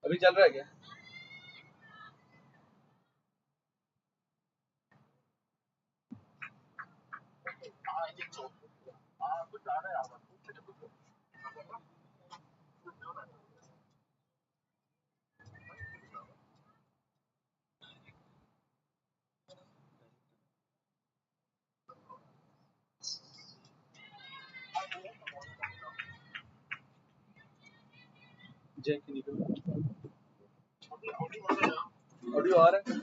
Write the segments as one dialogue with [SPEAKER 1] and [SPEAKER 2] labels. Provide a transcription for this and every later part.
[SPEAKER 1] अभी चल रहा है क्या? ऑडियो आ रहा है?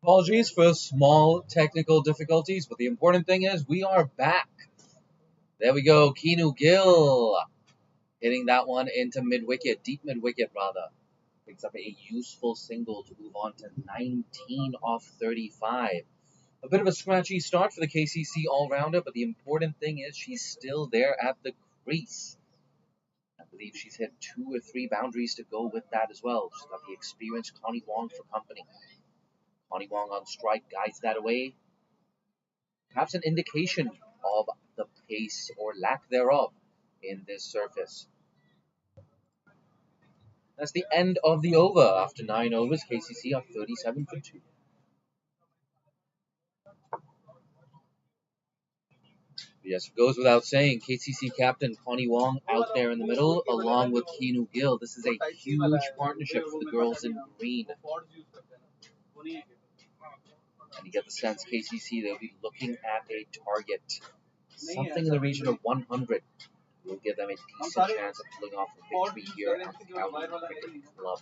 [SPEAKER 1] Apologies for small technical difficulties, but the important thing is we are back. There we go, Keanu Gill hitting that one into mid-wicket, deep mid-wicket rather. Picks up a useful single to move on to 19 off 35. A bit of a scratchy start for the KCC all-rounder, but the important thing is she's still there at the crease. I believe she's hit 2 or 3 boundaries to go with that as well. She's got the experienced Connie Wong for company. Connie Wong on strike guides that away. Perhaps an indication of the pace or lack thereof in this surface. That's the end of the over. After 9 overs, KCC are 37 for 2. Yes, it goes without saying, KCC captain Connie Wong out there in the middle, along with Keanu Gill. This is a huge partnership for the girls in green. And you get the sense KCC, they'll be looking at a target, something in the region of 100. Will give them a decent chance of pulling off a victory here at the Kowloon Cricket Club.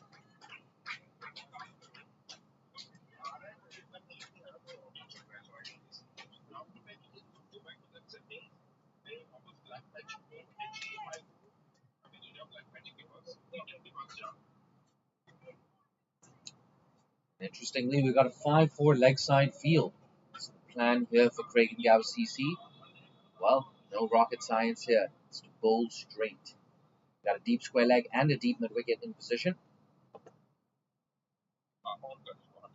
[SPEAKER 1] Interestingly, we've got a 5-4 leg side field. What's the plan here for Craig Gower CC? Well, no rocket science here. It's to bowl straight. Got a deep square leg and a deep mid-wicket in position.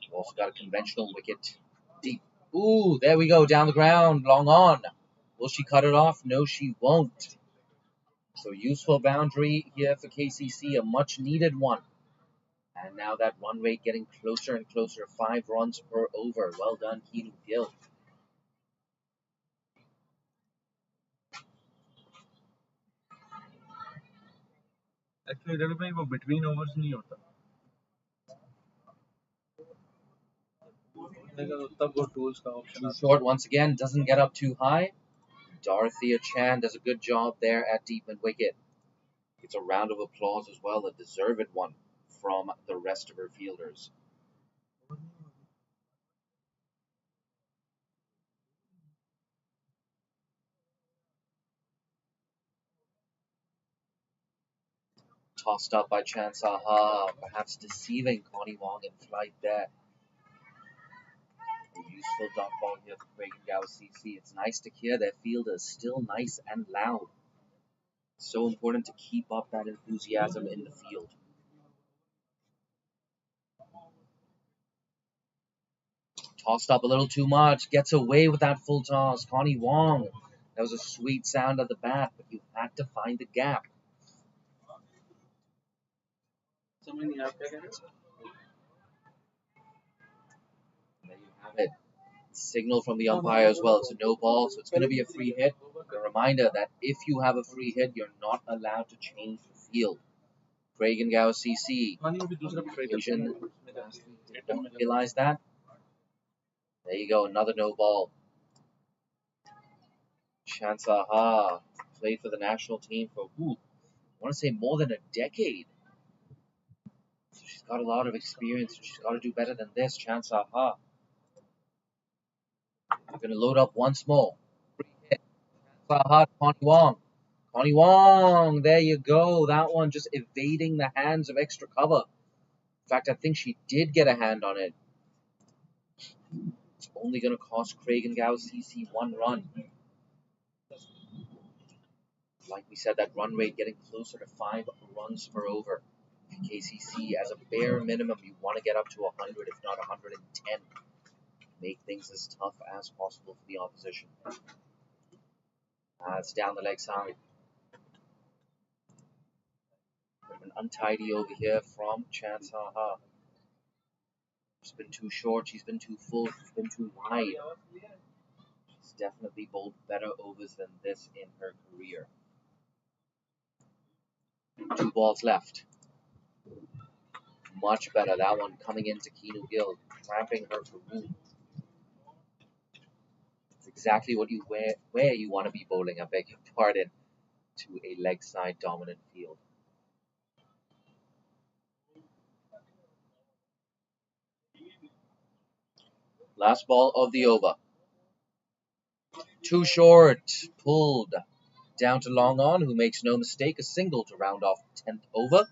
[SPEAKER 1] We've also got a conventional wicket deep. Ooh, there we go, down the ground, long on. Will she cut it off? No, she won't. So useful boundary here for KCC, a much-needed one. And now that run rate getting closer and closer, 5 runs per over. Well done, Keanu Gill. Actually, Ravi भाई वो between overs नहीं होता. तब वो tools का option आता. Short once again, doesn't get up too high. Dorothea Chan does a good job there at deep mid-wicket. It's a round of applause as well, a deserved one from the rest of her fielders. Tossed up by Chan Saha, perhaps deceiving Connie Wong in flight there. A useful dot ball here for Craig Gower CC. It's nice to hear their fielders still nice and loud. It's so important to keep up that enthusiasm in the field. Tossed up a little too much, gets away with that full toss. Connie Wong, that was a sweet sound at the bat, but you had to find the gap. There you have it. Signal from the umpire as well. It's a no ball, so it's going to be a free hit. A reminder that if you have a free hit, you're not allowed to change the field. Craig and Gower CC. Asian don't realize that. There you go, another no ball. Chan Saha played for the national team for, I want to say more than a decade. So she's got a lot of experience. She's got to do better than this, Chan Saha. We're going to load up once more. Free hit. Chan Saha, Connie Wong. Connie Wong, there you go. That one just evading the hands of extra cover. In fact, I think she did get a hand on it. only going to cost Craig Gower CC 1 run. Like we said, that run rate getting closer to 5 runs per over. KCC, as a bare minimum, you want to get up to 100, if not 110. Make things as tough as possible for the opposition. It's down the leg side. An untidy over here from Chance Haha. She's been too short, she's been too full, she's been too wide. She's definitely bowled better overs than this in her career. 2 balls left. Much better. That one coming into Keanu Gill, cramping her for room. It's exactly what you where you want to be bowling, I beg your pardon, to a leg side dominant field. Last ball of the over. Too short. Pulled down to long on, who makes no mistake, a single to round off 10th over.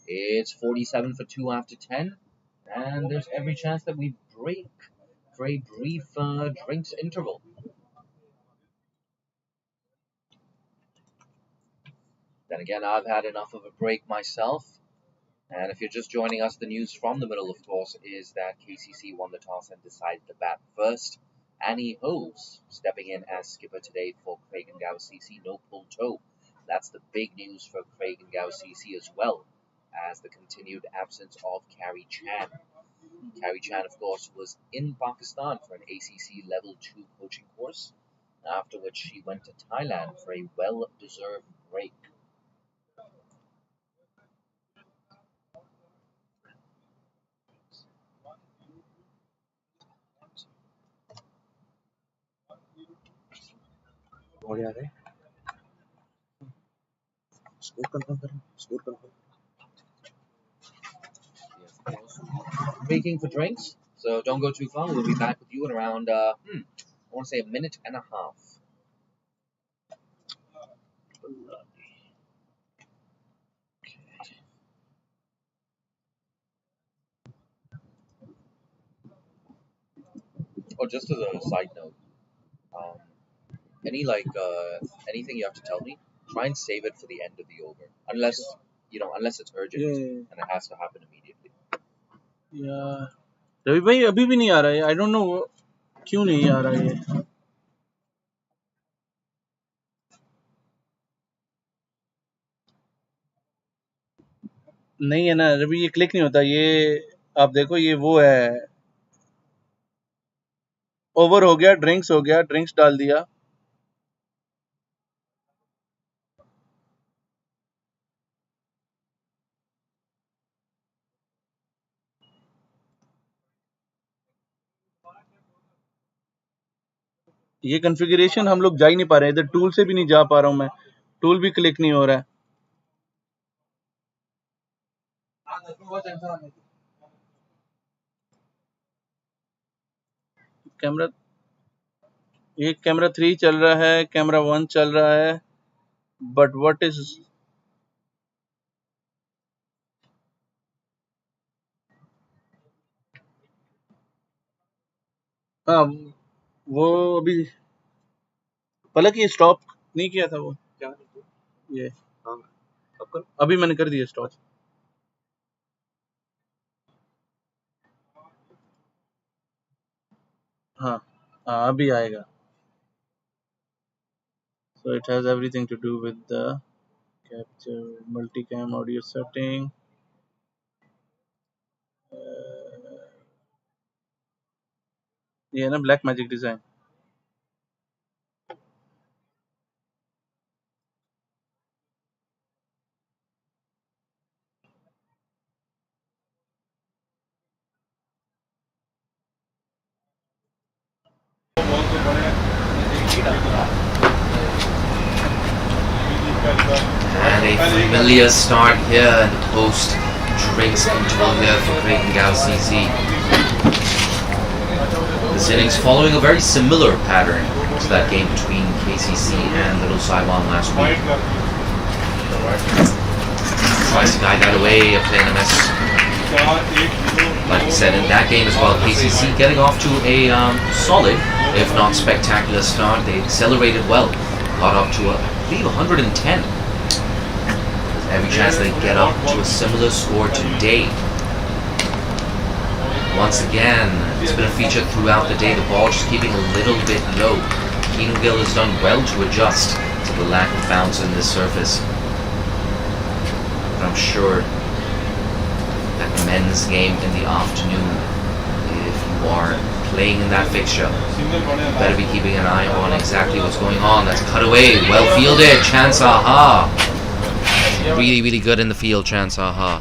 [SPEAKER 1] It's 47 for 2 after 10. And there's every chance that we break for a brief drinks interval. Then again, I've had enough of a break myself. And if you're just joining us, the news from the middle, of course, is that KCC won the toss and decided to bat first. Annie Hose stepping in as skipper today for Craig Gower CC, no pull toe. That's the big news for Craig Gower CC, as well as the continued absence of Carrie Chan. Carrie Chan, of course, was in Pakistan for an ACC Level 2 coaching course, after which she went to Thailand for a well-deserved break. What are they? Score confirm. Breaking for drinks, so don't go too far. We'll be back with you in around, I want to say, a minute and a half. Oh, just as a side note, anything you have to tell me, try and save it for the end of the over, unless it's urgent and it has to happen immediately.
[SPEAKER 2] Yeah, Ravi भाई अभी भी नहीं आ रहा है. I don't know क्यों नहीं आ रहा है. नहीं है ना रवि, ये क्लिक नहीं होता. ये आप देखो, ये वो है, ओवर हो गया, ड्रिंक्स हो गया, ड्रिंक्स डाल दिया. ये कॉन्फ़िगरेशन हम लोग जा ही नहीं पा रहे हैं. इधर टूल से भी नहीं जा पा रहा हूं मैं. टूल भी क्लिक नहीं हो रहा है. कैमरा, ये कैमरा 3 चल रहा है, कैमरा 1 चल रहा है, बट व्हाट इज, हाँ वो अभी पलक ये स्टॉप नहीं किया था वो क्या, ये हाँ अभी मैंने कर दिया स्टॉप. हाँ हाँ अभी आएगा. So it has everything to do with the capture, multicam, audio setting. ये है ना black magic design.
[SPEAKER 3] And a familiar start here in the post-drinks interval here for Craig Gower CC. This innings following a very similar pattern to that game between KCC and Little Saiwan last week. Tries to guide that away, playing a miss. Like I said, in that game as well, KCC getting off to a solid, if not spectacular start. They accelerated well, got up to, I believe, 110. There's every chance they get up to a similar score today. Once again, it's been a feature throughout the day, the ball just keeping a little bit low. Kowloon has done well to adjust to the lack of bounce in this surface. But I'm sure that men's game in the afternoon, if you are playing in that fixture, you better be keeping an eye on exactly what's going on. That's cut away, well fielded, chance aha. Really, really good in the field, chance aha.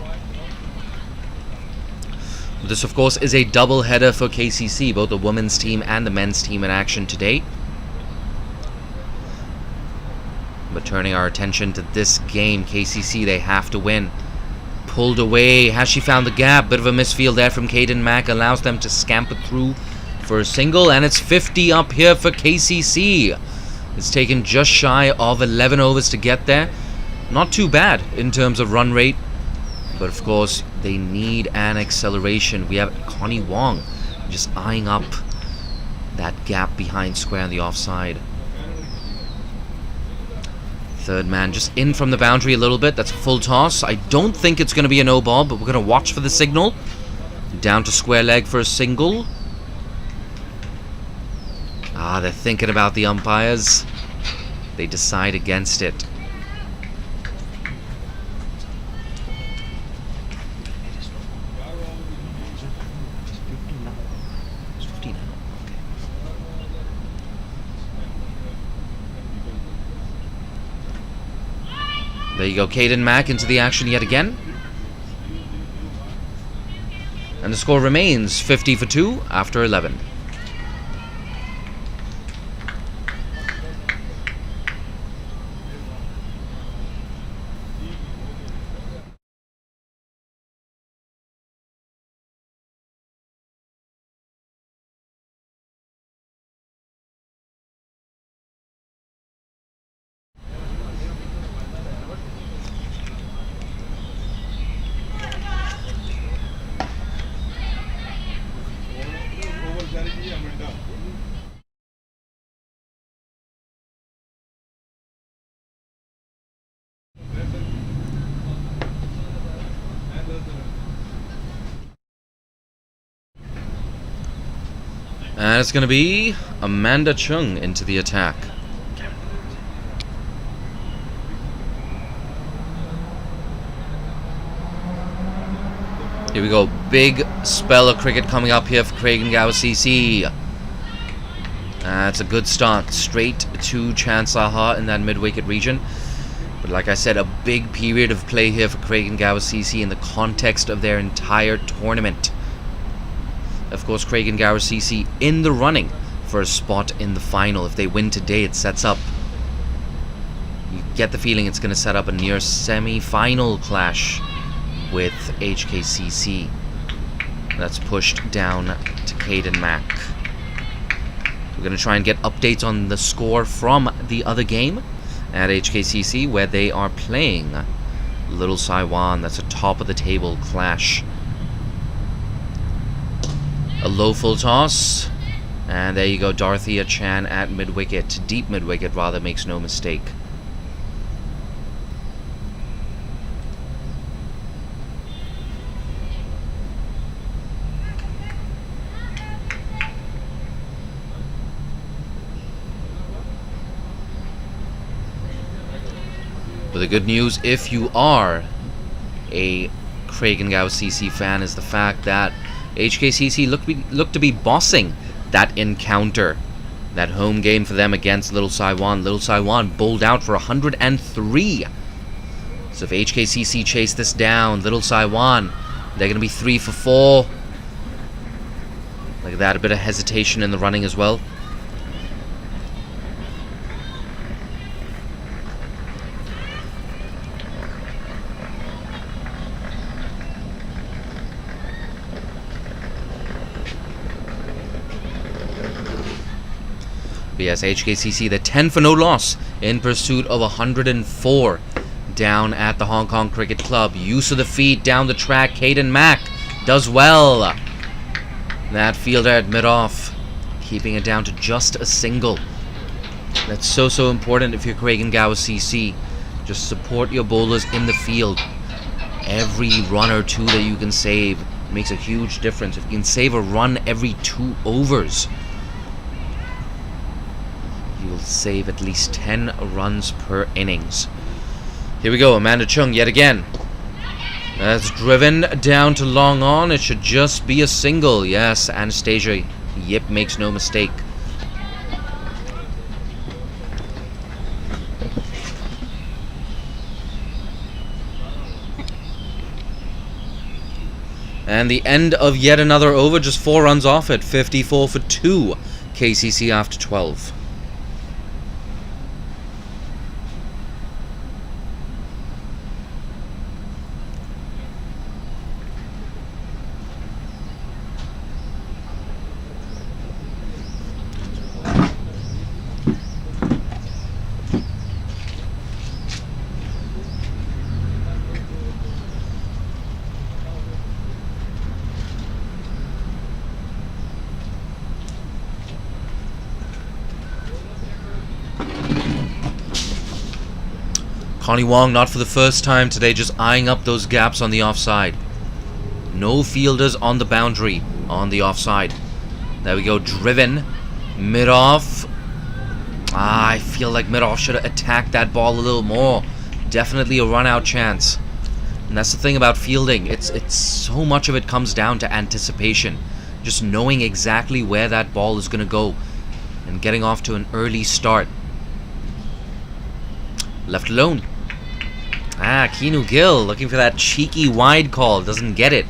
[SPEAKER 3] This, of course, is a double header for KCC, both the women's team and the men's team in action today. But turning our attention to this game, KCC, they have to win. Pulled away. Has she found the gap? Bit of a misfield there from Caden Mack. Allows them to scamper through for a single. And it's 50 up here for KCC. It's taken just shy of 11 overs to get there. Not too bad in terms of run rate. But of course, they need an acceleration. We have Connie Wong just eyeing up that gap behind square on the offside. Third man just in from the boundary a little bit. That's a full toss. I don't think it's going to be a no ball, but we're going to watch for the signal. Down to square leg for a single. Ah, they're thinking about the umpires. They decide against it. There you go, Caden Mack into the action yet again. And the score remains 50 for 2 after 11. And it's going to be Amanda Chung into the attack. Here we go. Big spell of cricket coming up here for Craig Gower CC. That's a good start. Straight to chance aha in that mid-wicket region. But like I said, a big period of play here for Craig Gower CC in the context of their entire tournament. Of course, Craig Gower CC in the running for a spot in the final. If they win today, it sets up... You get the feeling it's going to set up a near semi-final clash with HKCC. That's pushed down to Caden Mack. We're going to try and get updates on the score from the other game at HKCC, where they are playing Little Saiwan. That's a top of the table clash. A low full toss, and there you go, Dorothea Chan at mid-wicket, deep mid-wicket rather, makes no mistake. But the good news, if you are a Craig Gower CC fan, is the fact that HKCC look to be bossing that encounter. That home game for them against Little Saiwan. Little Saiwan bowled out for 103. So if HKCC chase this down, Little Saiwan, they're going to be 3 for 4. Look at that, a bit of hesitation in the running as well. Yes, HKCC, the 10 for no loss in pursuit of 104 down at the Hong Kong Cricket Club. Use of the feet down the track. Caden Mack Does well. That fielder at mid-off, keeping it down to just a single. That's so important if you're Craig Gower CC. Just support your bowlers in the field. Every run or two that you can save makes a huge difference. If you can save a run every 2 overs, you'll save at least 10 runs per innings. Here we go, Amanda Chung yet again. That's driven down to long on. It should just be a single. Yes, Anastasia Yip makes no mistake. And the end of yet another over, just 4 runs off it. 54 for 2, KCC after 12. Connie Wong, not for the first time today, just eyeing up those gaps on the offside. No fielders on the boundary on the offside. There we go, driven. Mid-off. I feel like mid-off should have attacked that ball a little more. Definitely a run-out chance. And that's the thing about fielding. It's so much of it comes down to anticipation. Just knowing exactly where that ball is going to go. And getting off to an early start. Left alone. Keanu Gill looking for that cheeky wide call. Doesn't get it.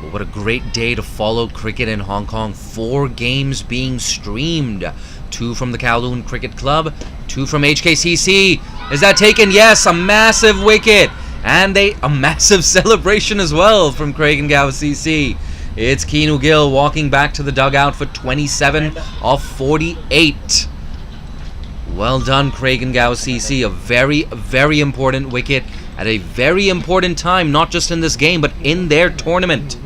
[SPEAKER 3] But what a great day to follow cricket in Hong Kong. 4 games being streamed. 2 from the Kowloon Cricket Club. 2 from HKCC. Is that taken? Yes, a massive wicket. And a massive celebration as well from Craig Gower CC. It's Keanu Gill walking back to the dugout for 27 off 48. Well done, Craig Gower CC. A very important wicket at a very important time, not just in this game, but in their tournament.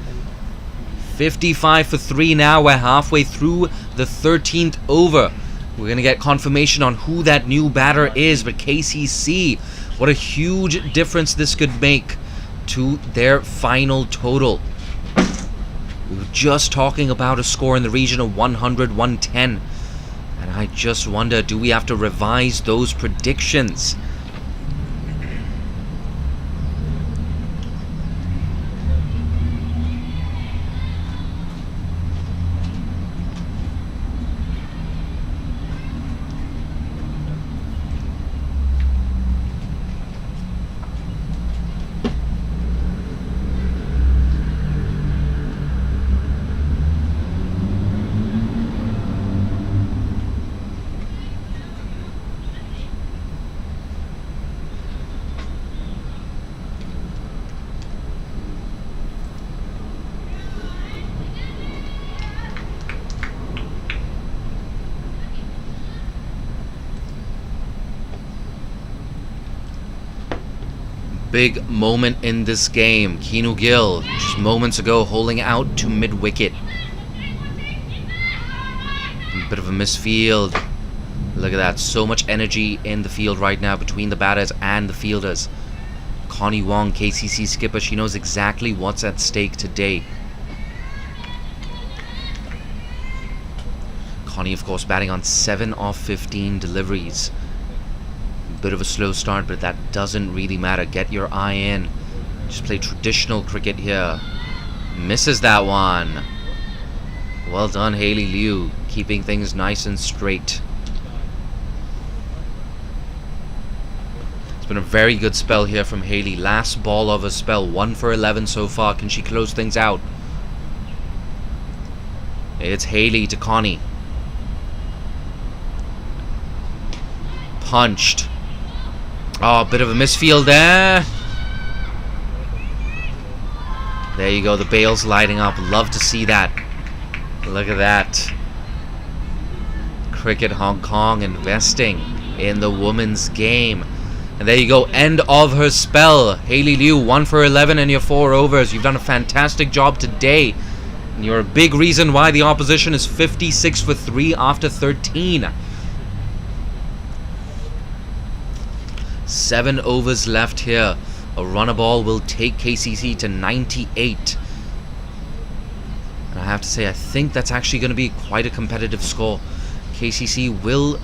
[SPEAKER 3] 55 for 3 now. We're halfway through the 13th over. We're going to get confirmation on who that new batter is, but KCC, what a huge difference this could make to their final total. We were just talking about a score in the region of 100-110. And I just wonder, do we have to revise those predictions? Big moment in this game. Keanu Gill, just moments ago, holding out to mid-wicket. Bit of a misfield. Look at that. So much energy in the field right now between the batters and the fielders. Connie Wong, KCC skipper, she knows exactly what's at stake today. Connie, of course, batting on 7 off 15 deliveries. Bit of a slow start, but that doesn't really matter. Get your eye in. Just play traditional cricket here. Misses that one. Well done, Hayley Liu, keeping things nice and straight. It's been a very good spell here from Hayley. Last ball of a spell. 1 for 11 so far. Can she close things out? It's Hayley to Connie. Punched. Oh, a bit of a misfield there. There you go, the bail's lighting up. Love to see that. Look at that. Cricket Hong Kong investing in the women's game. And there you go, end of her spell. Haley Liu, 1 for 11 in your 4 overs. You've done a fantastic job today. And you're a big reason why the opposition is 56 for 3 after 13. 7 overs left here. A runner ball will take KCC to 98. And I have to say, I think that's actually going to be quite a competitive score. KCC will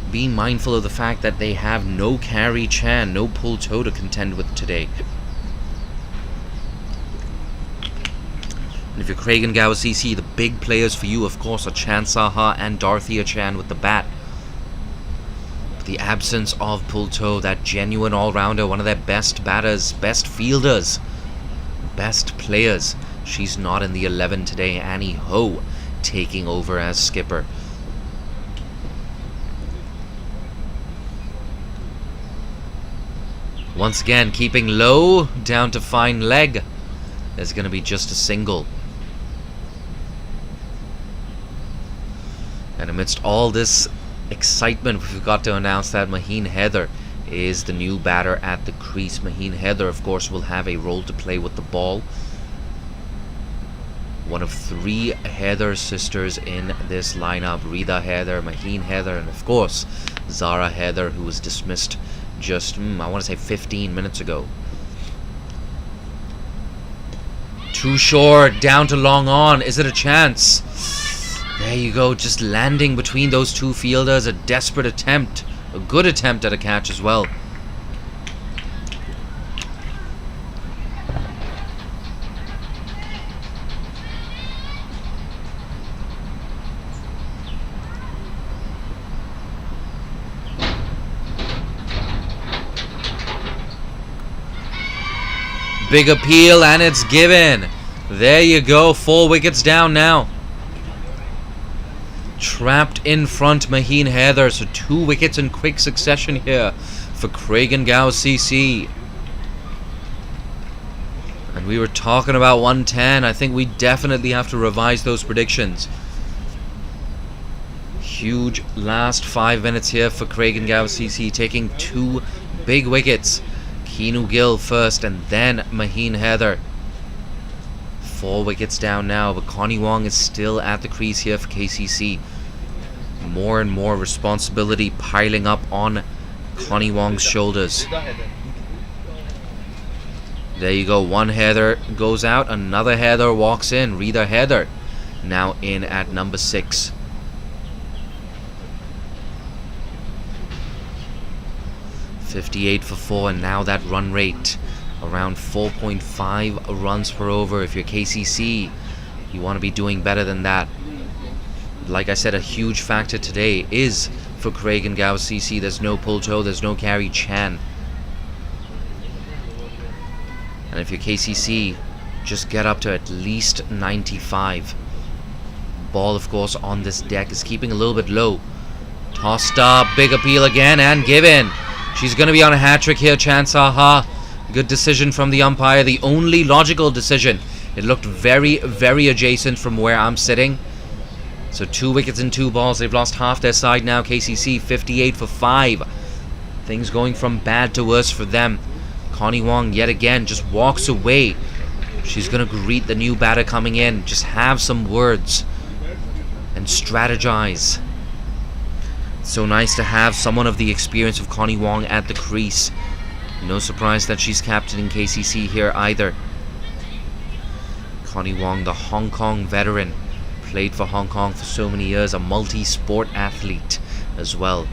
[SPEAKER 3] be mindful of the fact that they have no carry Chan, no pull toe to contend with today. And if you're Craig Gower CC, the big players for you, of course, are Chan Saha and Dorothea Chan with the bat. But the absence of pull toe, that genuine all-rounder, one of their best batters, best fielders, best players, she's not in the 11 today. Annie Ho taking over as skipper. Once again, keeping low, down to fine leg. There's going to be just a single. And amidst all this excitement, we've got to announce that Maheen Heather is the new batter at the crease. Maheen Heather, of course, will have a role to play with the ball. One of 3 Heather sisters in this lineup. Rida Heather, Maheen Heather, and of course, Zara Heather, who was dismissed just, I want to say 15 minutes ago. Too short, down to long on. Is it a chance? There you go, just landing between those 2 fielders. A desperate attempt. A good attempt at a catch as well. Big appeal, and it's given. There you go, 4 wickets down now. Trapped in front, Maheen Heather. So 2 wickets in quick succession here for Craig Gower CC. And we were talking about 110. I think we definitely have to revise those predictions. Huge last 5 minutes here for Craig Gower CC, taking 2 big wickets. Keanu Gill first, and then Maheen Heather. 4 wickets down now, but Connie Wong is still at the crease here for KCC. More and more responsibility piling up on Connie Wong's shoulders. There you go, 1 Heather goes out, another Heather walks in. Rita Heather now in at number 6. .58 for 4, and now that run rate around 4.5 runs per over. If you're KCC, you want to be doing better than that. Like I said, a huge factor today is for Craig Gower CC. There's no pull toe, there's no carry Chan. And if you're KCC, just get up to at least 95. Ball, of course, on this deck is keeping a little bit low. Tossed up, big appeal again, and given. She's going to be on a hat-trick here, Chan Saha. Good decision from the umpire, the only logical decision. It looked very, very adjacent from where I'm sitting. So 2 wickets and 2 balls. They've lost half their side now. KCC 58 for 5. Things going from bad to worse for them. Connie Wong yet again just walks away. She's going to greet the new batter coming in. Just have some words and strategize. So nice to have someone of the experience of Connie Wong at the crease. No surprise that she's captaining KCC here either. Connie Wong, the Hong Kong veteran, played for Hong Kong for so many years, a multi-sport athlete as well.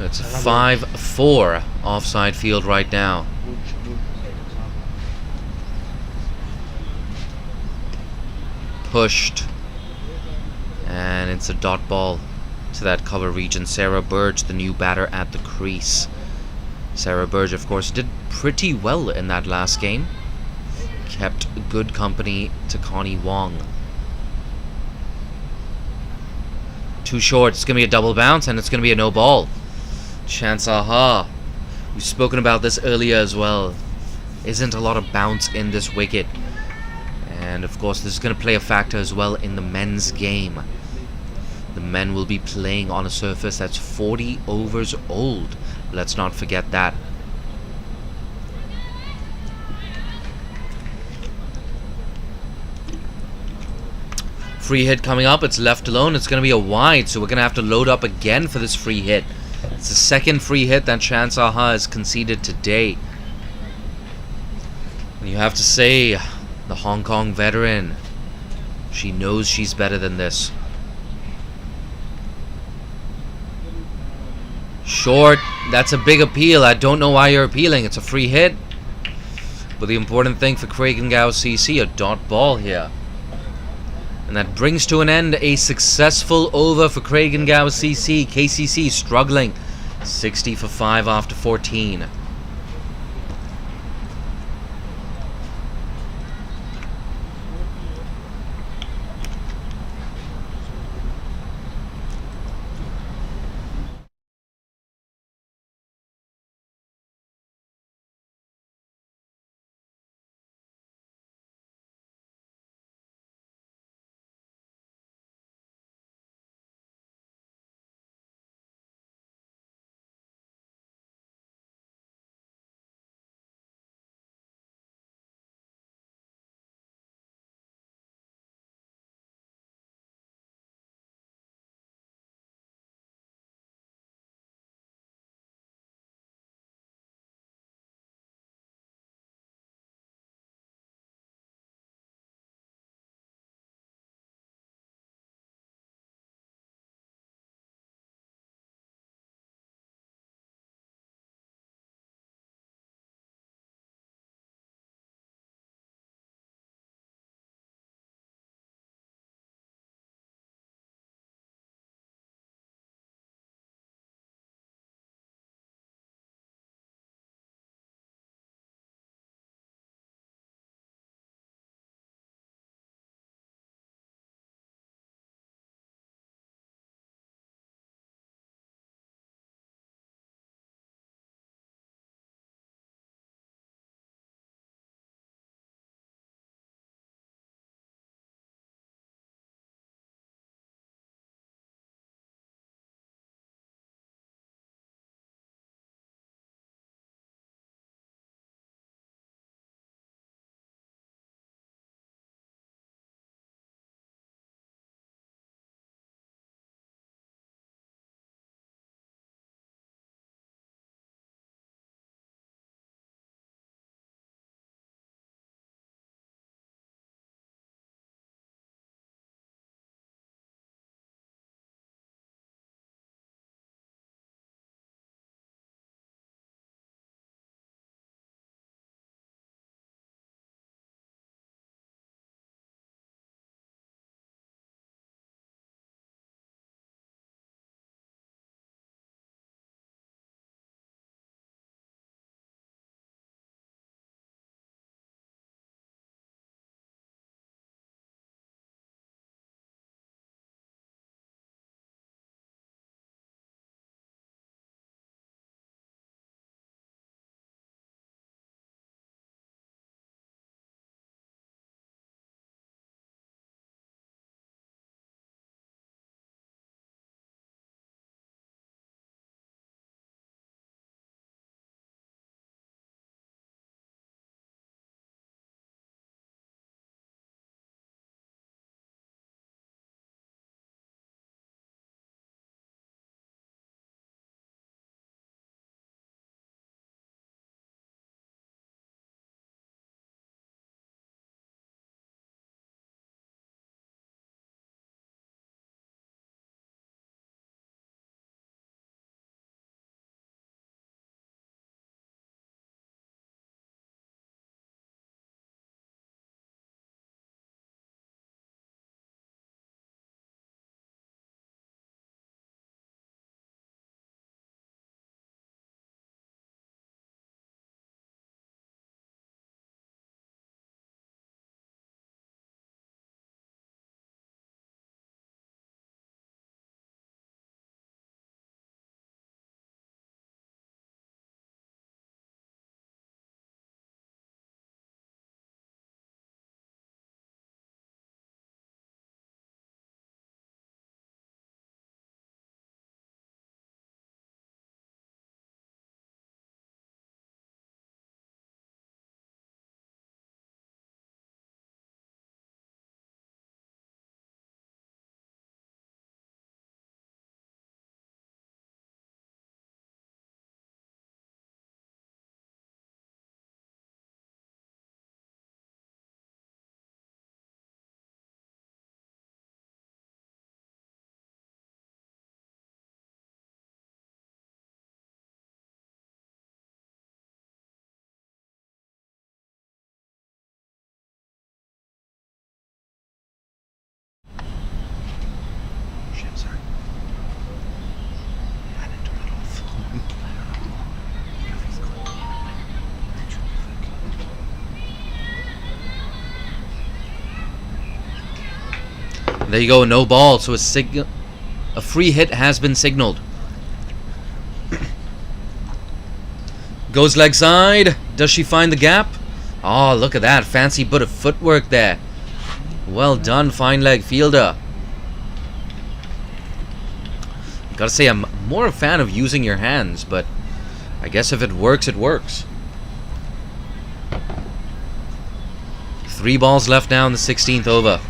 [SPEAKER 3] It's 5-4 offside field right now. Pushed, and it's a dot ball to that cover region. Sarah Burge, the new batter at the crease. Sarah Burge, of course, did pretty well in that last game. Kept good company to Connie Wong. Too short. It's going to be a double bounce, and it's going to be a no ball. Chance aha. We've spoken about this earlier as well. Isn't a lot of bounce in this wicket. And of course, this is going to play a factor as well in the men's game. The men will be playing on a surface that's 40 overs old. Let's not forget that. Free hit coming up. It's left alone. It's going to be a wide, so we're going to have to load up again for this free hit. It's the second free hit that Chance aha has conceded today. And you have to say, the Hong Kong veteran, she knows she's better than this. Short. That's a big appeal. I don't know why you're appealing. It's a free hit. But the important thing for Craig Gower CC, a dot ball here. And that brings to an end a successful over for Craig Gower CC. KCC struggling. 60 for 5 after 14. There you go, no ball. So a free hit has been signaled. Goes leg side. Does she find the gap? Oh, look at that. Fancy bit of footwork there. Well done, fine leg fielder. Gotta say, I'm more a fan of using your hands, but I guess if it works, it works. 3 balls left now in the 16th over.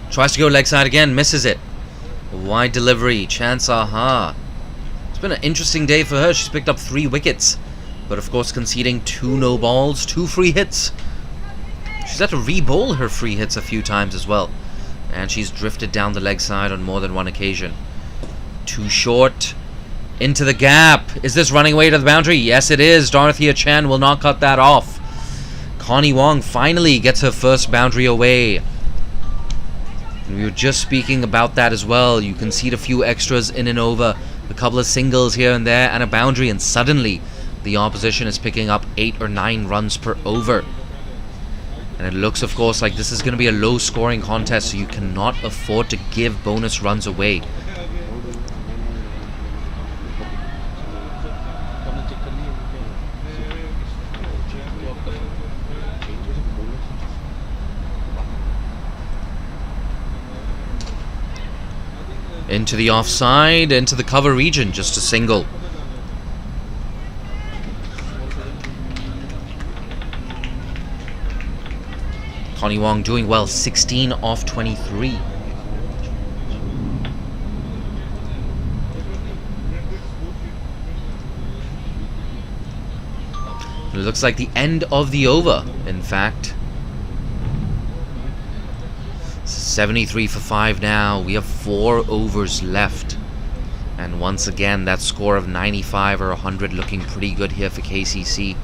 [SPEAKER 3] Tries to go leg side again, misses it. Wide delivery, chance aha. It's been an interesting day for her. She's picked up 3 wickets, but of course conceding 2 no balls, 2 free hits. She's had to re-bowl her free hits a few times as well, and she's drifted down the leg side on more than one occasion. Too short. Into the gap. Is this running away to the boundary? Yes, it is. Dorothea Chan will not cut that off. Connie Wong finally gets her first boundary away. And we were just speaking about that as well. You concede a few extras in and over, a couple of singles here and there, and a boundary, and suddenly the opposition is picking up 8 or 9 runs per over. And it looks, of course, like this is going to be a low-scoring contest, so you cannot afford to give bonus runs away. Into the offside, into the cover region, just a single. Connie Wong doing well, 16 off 23. It looks like the end of the over, in fact. 73 for 5 now. We have 4 overs left. And once again, that score of 95 or 100 looking pretty good here for KCC.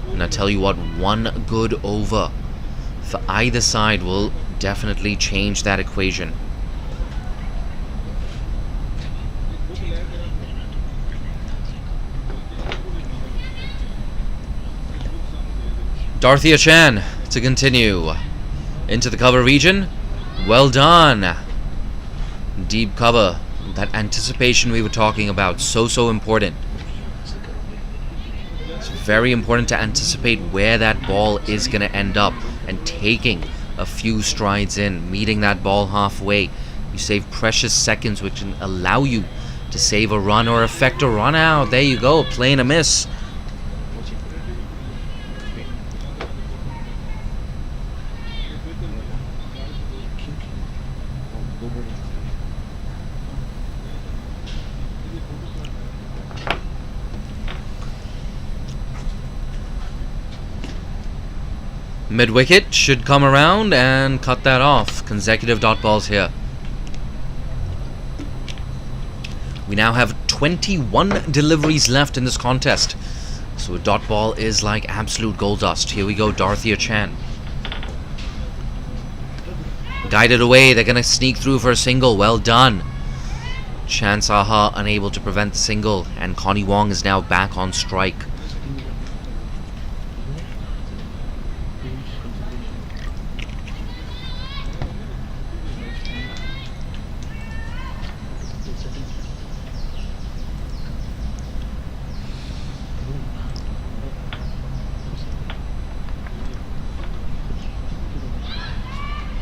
[SPEAKER 3] And I tell you what, 1 good over for either side will definitely change that equation. Dorothea Chan to continue. Into the cover region. Well done. Deep cover. That anticipation we were talking about. So important. It's very important to anticipate where that ball is going to end up. And taking a few strides in. Meeting that ball halfway. You save precious seconds, which can allow you to save a run or affect a run out. There you go. Plain a miss. Mid-wicket should come around and cut that off. Consecutive dot balls here. We now have 21 deliveries left in this contest. So a dot ball is like absolute gold dust. Here we go, Dorothea Chan. Guided away, they're going to sneak through for a single. Well done. Chan Saha unable to prevent the single, and Connie Wong is now back on strike.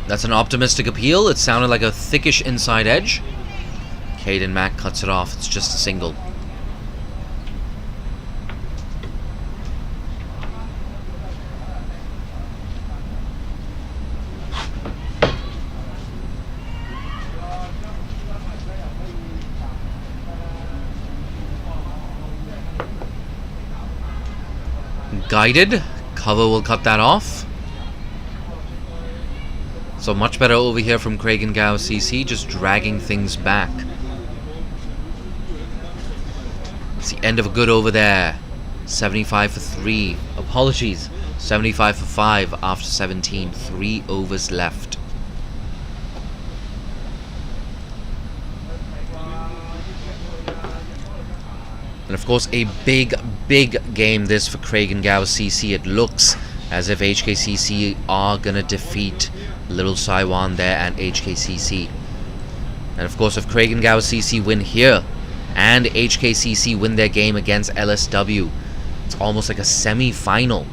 [SPEAKER 3] That's an optimistic appeal. It sounded like a thickish inside edge. Caden Mack cuts it off. It's just a single. Guided. Cover will cut that off. So much better over here from Craig Gower CC, just dragging things back. It's the end of a good over there. 75 for 3. Apologies. 75 for 5 after 17. 3 overs left. And of course, a big game this for Craig Gower CC. It looks as if HKCC are gonna defeat Little Saiwan there and HKCC. And of course, if Craig Gower CC win here and HKCC win their game against LSW, it's almost like a semi-final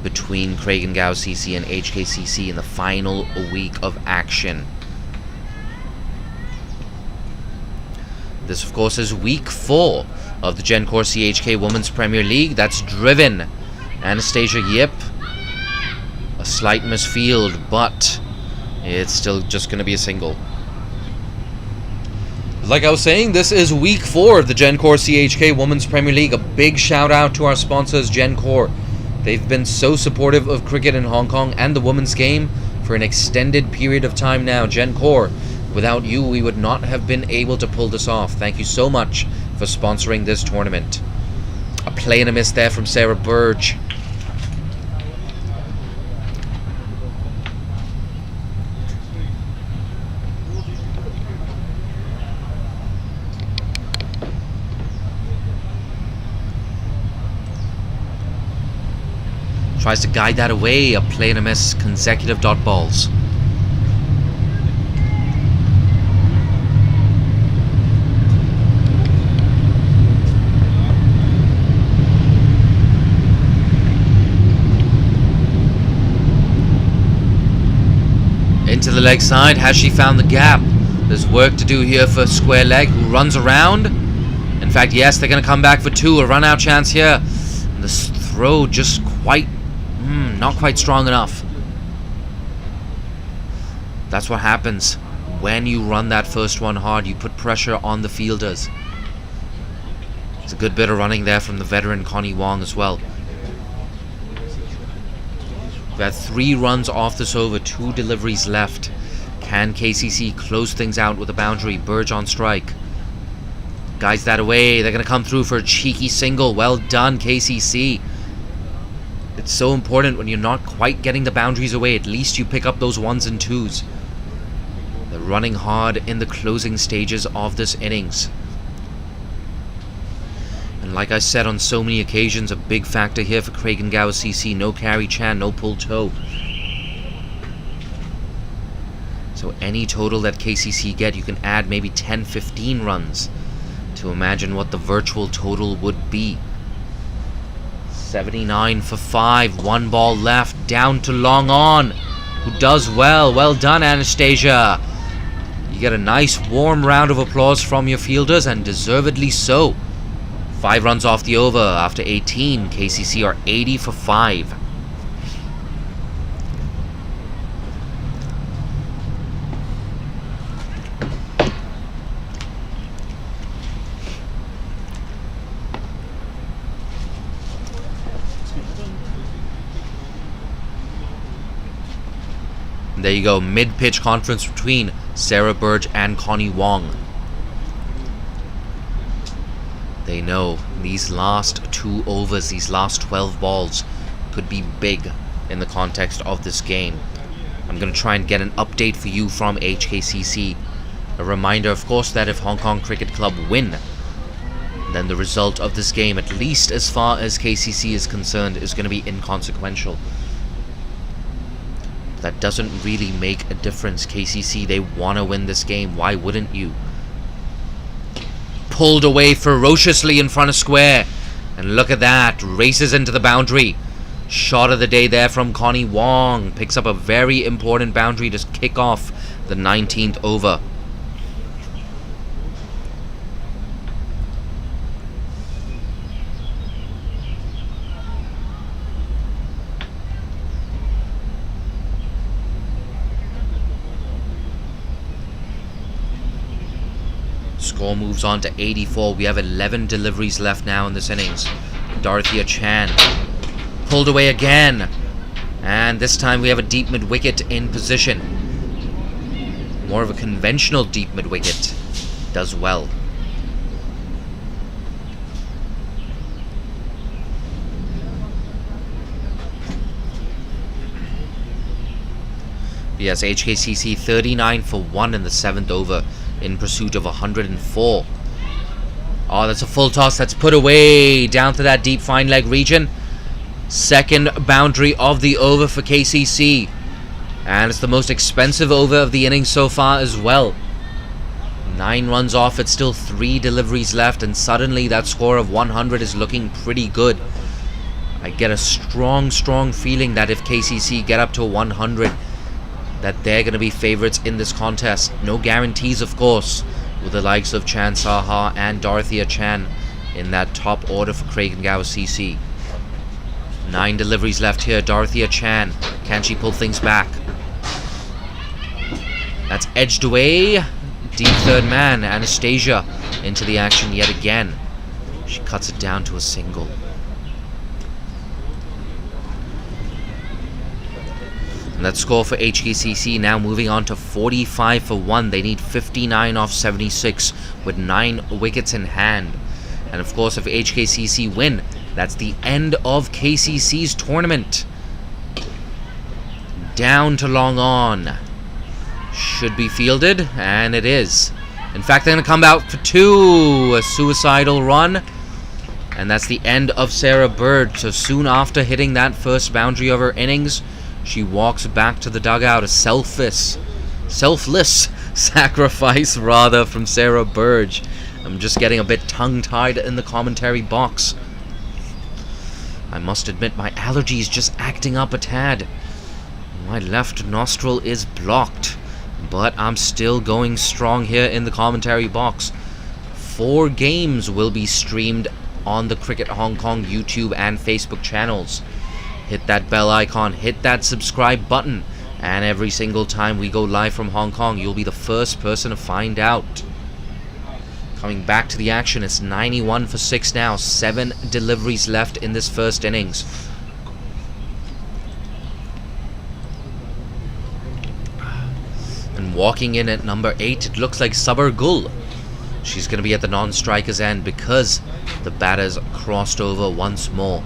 [SPEAKER 3] between Craig Gower CC and HKCC in the final week of action. This, of course, is week 4 of the Gencor CHK Women's Premier League. That's driven Anastasia Yip. A slight misfield, but it's still just going to be a single. Like I was saying, this is week 4 of the Gencor CHK Women's Premier League. A big shout out to our sponsors, Gencor. They've been so supportive of cricket in Hong Kong and the women's game for an extended period of time now. Gencor, without you, we would not have been able to pull this off. Thank you so much for sponsoring this tournament. A play and a miss there from Sarah Burge. Tries to guide that away. A play and a miss. Consecutive dot balls. Into the leg side. Has she found the gap? There's work to do here for square leg, who runs around. In fact, yes, they're going to come back for 2. A run out chance here. And this throw just not quite strong enough. That's what happens when you run that first one hard. You put pressure on the fielders. It's a good bit of running there from the veteran Connie Wong as well. We've had 3 runs off this over, 2 deliveries left. Can KCC close things out with a boundary? Burge on strike. Guides that away. They're going to come through for a cheeky single. Well done, KCC. It's so important when you're not quite getting the boundaries away. At least you pick up those 1s and 2s. They're running hard in the closing stages of this innings. And like I said on so many occasions, a big factor here for Craig Gower CC. No carry chan, no pull toe. So any total that KCC get, you can add maybe 10-15 runs to imagine what the virtual total would be. 79 for 5, 1 ball left, down to long on, who does well. Well done, Anastasia. You get a nice warm round of applause from your fielders, and deservedly so. 5 runs off the over after 18. KCC are 80 for 5. There you go, mid-pitch conference between Sarah Burge and Connie Wong. They know these last 2 overs, these last 12 balls could be big in the context of this game. I'm going to try and get an update for you from HKCC. A reminder, of course, that if Hong Kong Cricket Club win, then the result of this game, at least as far as KCC is concerned, is going to be inconsequential. That doesn't really make a difference. KCC, they want to win this game. Why wouldn't you? Pulled away ferociously in front of square. And look at that. Races into the boundary. Shot of the day there from Connie Wong. Picks up a very important boundary to kick off the 19th over. Score moves on to 84. We have 11 deliveries left now in this innings. Dorothea Chan pulled away again. And this time we have a deep mid-wicket in position. More of a conventional deep mid-wicket. Does well. Yes, HKCC 39 for 1 in the 7th over in pursuit of 104. Oh, that's a full toss. That's put away down to that deep fine leg region. Second boundary of the over for KCC. And it's the most expensive over of the innings so far as well. 9 runs off. It's still 3 deliveries left. And suddenly that score of 100 is looking pretty good. I get a strong feeling that if KCC get up to 100, that they're going to be favorites in this contest. No guarantees, of course, with the likes of Chan Saha and Dorothea Chan in that top order for Craig Gower CC. 9 deliveries left here. Dorothea Chan, can she pull things back? That's edged away. Deep third man, Anastasia, into the action yet again. She cuts it down to a single. And that score for HKCC now moving on to 45 for 1. They need 59 off 76 with 9 wickets in hand. And of course, if HKCC win, that's the end of KCC's tournament. Down to long on. Should be fielded, and it is. In fact, they're going to come out for 2. A suicidal run. And that's the end of Sarah Bird. So soon after hitting that first boundary of her innings, she walks back to the dugout. A selfless sacrifice, rather, from Sarah Burge. I'm just getting a bit tongue-tied in the commentary box. I must admit, my allergies just acting up a tad. My left nostril is blocked, but I'm still going strong here in the commentary box. 4 games will be streamed on the Cricket Hong Kong YouTube and Facebook channels. Hit that bell icon, hit that subscribe button, and every single time we go live from Hong Kong, you'll be the first person to find out. Coming back to the action, it's 91 for 6 now. 7 deliveries left in this first innings. And walking in at number 8, it looks like Sabar Gul. She's going to be at the non-striker's end because the batters crossed over once more.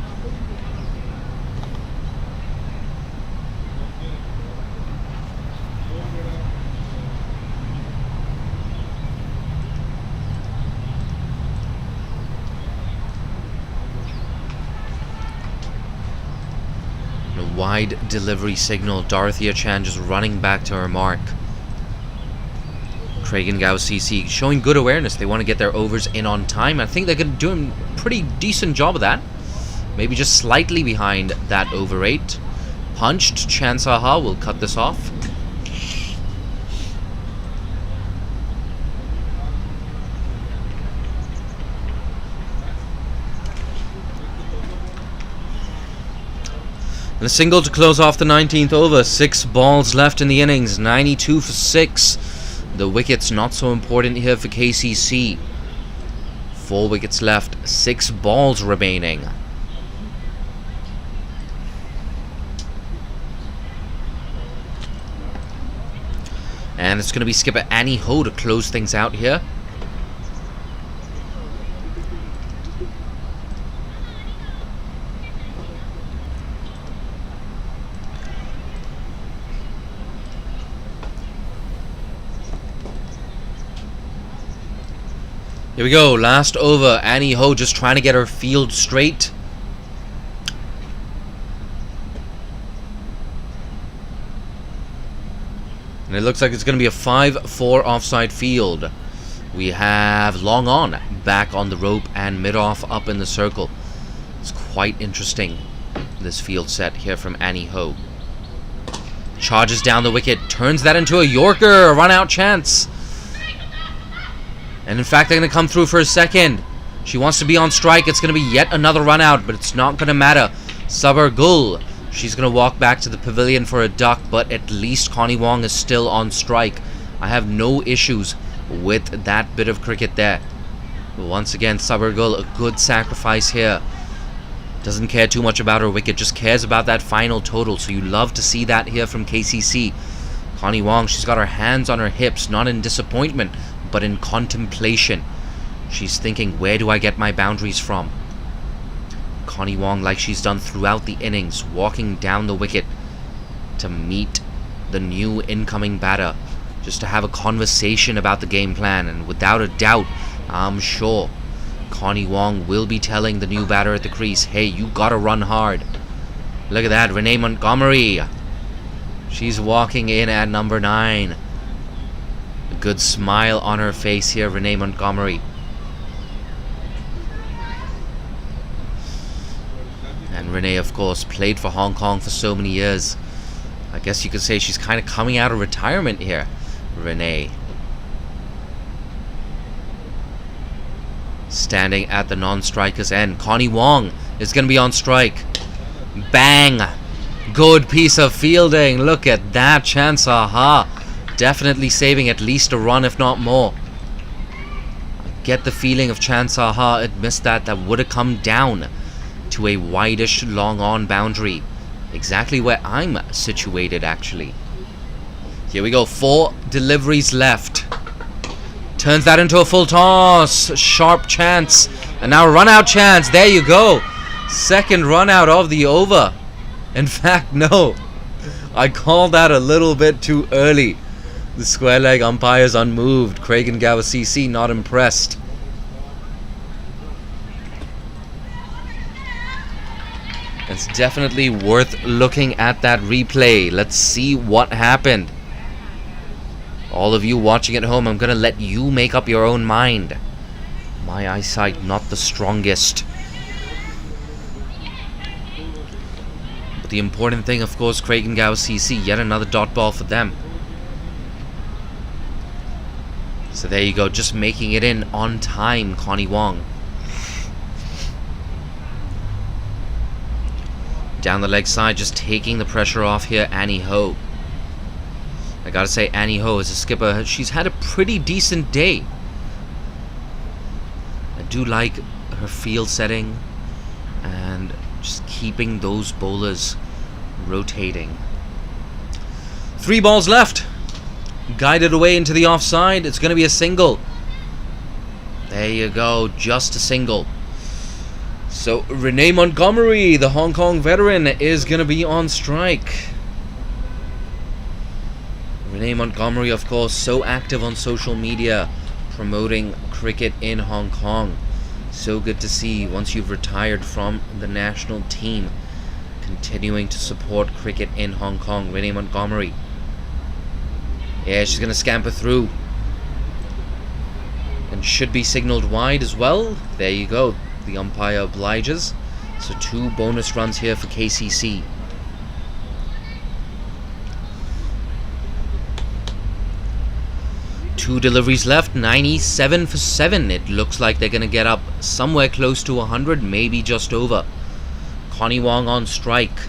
[SPEAKER 3] Wide delivery signal. Dorothea Chan just running back to her mark. Craig and Gower CC showing good awareness. They want to get their overs in on time. I think they're going to do a pretty decent job of that. Maybe just slightly behind that over rate. Punched. Chan Saha will cut this off. And a single to close off the 19th over. 6 balls left in the innings. 92 for 6. The wickets not so important here for KCC. 4 wickets left. 6 balls remaining. And it's going to be skipper Annie Ho to close things out here. Here we go, last over. Annie Ho just trying to get her field straight. And it looks like it's going to be a 5-4 offside field. We have long on back on the rope and mid-off up in the circle. It's quite interesting, this field set here from Annie Ho. Charges down the wicket, turns that into a Yorker, a run-out chance. And in fact, they're going to come through for a second. She wants to be on strike. It's going to be yet another run out, but it's not going to matter. Sabar Gul, she's going to walk back to the pavilion for a duck, but at least Connie Wong is still on strike. I have no issues with that bit of cricket there. Once again, Sabar Gul, a good sacrifice here. Doesn't care too much about her wicket, just cares about that final total. So you love to see that here from KCC. Connie Wong, she's got her hands on her hips, not in disappointment, but in contemplation. She's thinking, where do I get my boundaries from? Connie Wong, like she's done throughout the innings, walking down the wicket to meet the new incoming batter, just to have a conversation about the game plan. And without a doubt, I'm sure Connie Wong will be telling the new batter at the crease, hey, you gotta run hard. Look at that, Renee Montgomery. She's walking in at number 9. A good smile on her face here, Renee Montgomery. And Renee, of course, played for Hong Kong for so many years. I guess you could say she's kind of coming out of retirement here, Renee. Standing at the non-striker's end. Connie Wong is going to be on strike. Bang! Good piece of fielding. Look at that. Chance Aha. Definitely saving at least a run, if not more. I get the feeling of Chance Aha had missed that would have come down to a wideish long on boundary. Exactly where I'm situated, actually. Here we go. 4 deliveries left. Turns that into a full toss. Sharp chance. And now run out chance. There you go. Second run out of the over. In fact, no. I called that a little bit too early. The square leg umpire's unmoved. Craig Gower CC not impressed. It's definitely worth looking at that replay. Let's see what happened. All of you watching at home, I'm going to let you make up your own mind. My eyesight not the strongest. But the important thing, of course, Craig Gower CC, yet another dot ball for them. So there you go, just making it in on time, Connie Wong. Down the leg side, just taking the pressure off here, Annie Ho. I gotta say, Annie Ho as a skipper, she's had a pretty decent day. I do like her field setting and just keeping those bowlers rotating. 3 balls left. Guided away into the offside. It's gonna be a single. There you go, just a single. So Renee Montgomery, the Hong Kong veteran, is gonna be on strike. Renee Montgomery, of course, so active on social media, promoting cricket in Hong Kong. So good to see once you've retired from the national team, continuing to support cricket in Hong Kong. Renee Montgomery. Yeah, she's going to scamper through. And should be signaled wide as well. There you go. The umpire obliges. So 2 bonus runs here for KCC. Two deliveries left, 97 for 7. It looks like they're going to get up somewhere close to 100, maybe just over. Connie Wong on strike.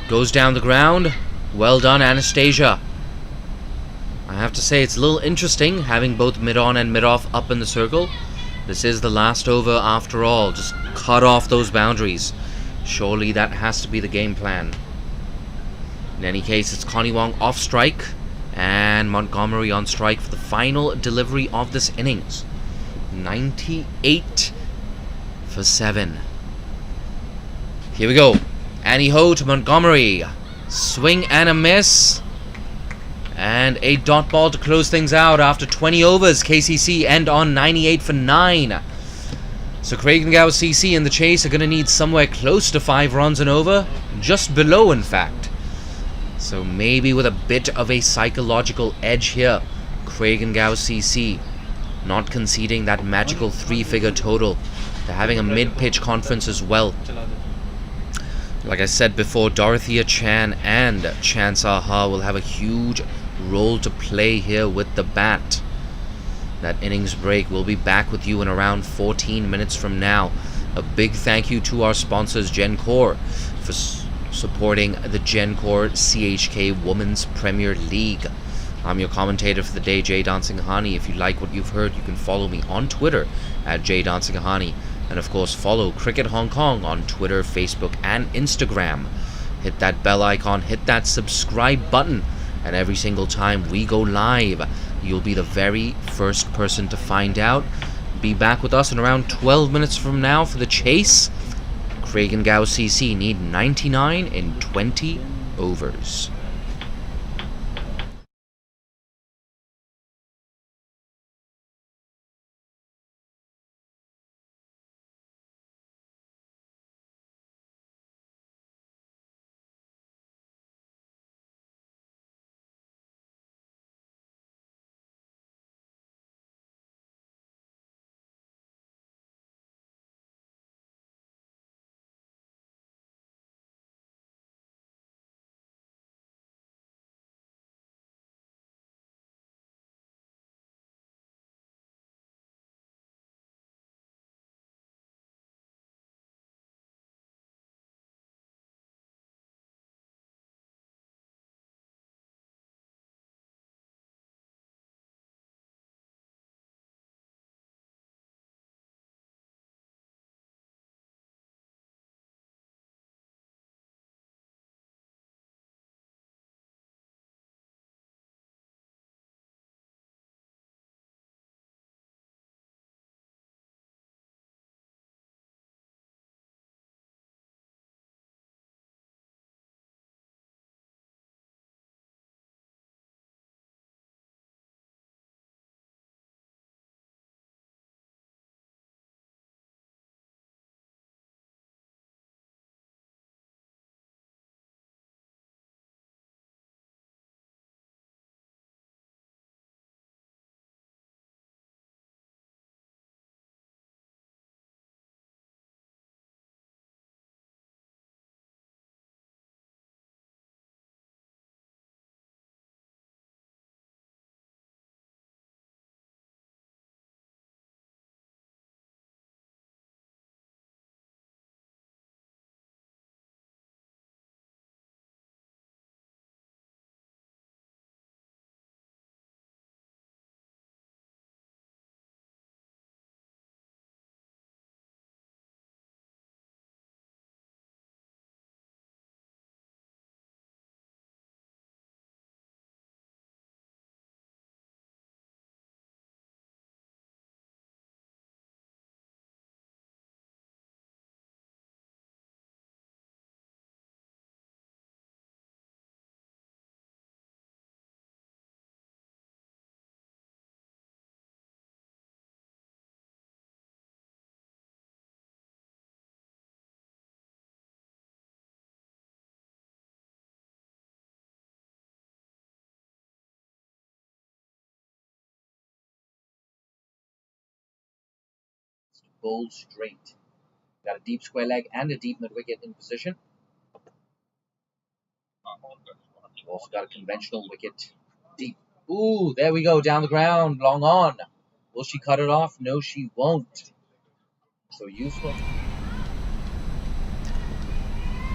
[SPEAKER 3] Goes down the ground. Well done, Anastasia. I have to say, it's a little interesting having both mid-on and mid-off up in the circle. This is the last over after all. Just cut off those boundaries. Surely that has to be the game plan. In any case, it's Connie Wong off strike. And Montgomery on strike for the final delivery of this innings. 98 for 7. Here we go. Annie Ho to Montgomery. Swing and a miss. And a dot ball to close things out after 20 overs. KCC end on 98 for 9. So Craig Gower CC in the chase are going to need somewhere close to 5 runs and over. Just below, in fact. So maybe with a bit of a psychological edge here, Craig Gower CC not conceding that magical 3-figure total. They're having a mid-pitch conference as well. Like I said before, Dorothea Chan and Chance Aha will have a huge role to play here with the bat. That innings break. We'll be back with you in around 14 minutes from now. A big thank you to our sponsors, Gencor, for supporting the Gencor CHK Women's Premier League. I'm your commentator for the day, Jay Dansinghani. If you like what you've heard, you can follow me on Twitter at Jay Dansinghani. And of course, follow Cricket Hong Kong on Twitter, Facebook, and Instagram. Hit that bell icon, hit that subscribe button, and every single time we go live, you'll be the very first person to find out. Be back with us in around 12 minutes from now for the chase. Craig Gower CC need 99 in 20 overs.
[SPEAKER 1] bowled straight. Got a deep square leg and a deep mid-wicket in position. Also got a conventional wicket deep. Ooh, there we go, down the ground, long on. Will she cut it off? No, she won't. So useful.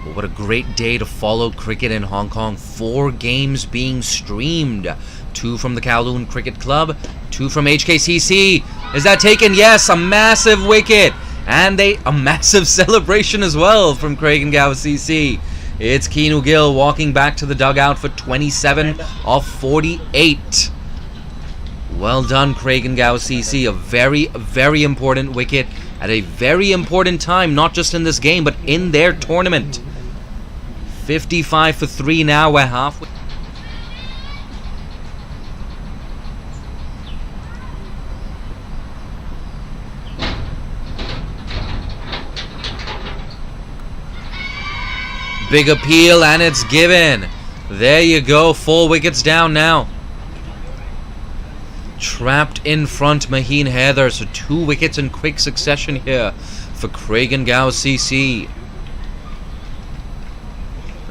[SPEAKER 3] Well, what a great day to follow cricket in Hong Kong. 4 games being streamed. 2 from the Kowloon Cricket Club, 2 from HKCC. Is that taken? Yes, a massive wicket. And a massive celebration as well from Craig Gower CC. It's Keanu Gill walking back to the dugout for 27 of 48. Well done, Craig Gower CC. A very, very important wicket at a very important time, not just in this game, but in their tournament. 55 for 3 now. We're halfway. Big appeal, and it's given. There you go. 4 wickets down now. Trapped in front, Maheen Heather. So 2 wickets in quick succession here for Craig Gower CC.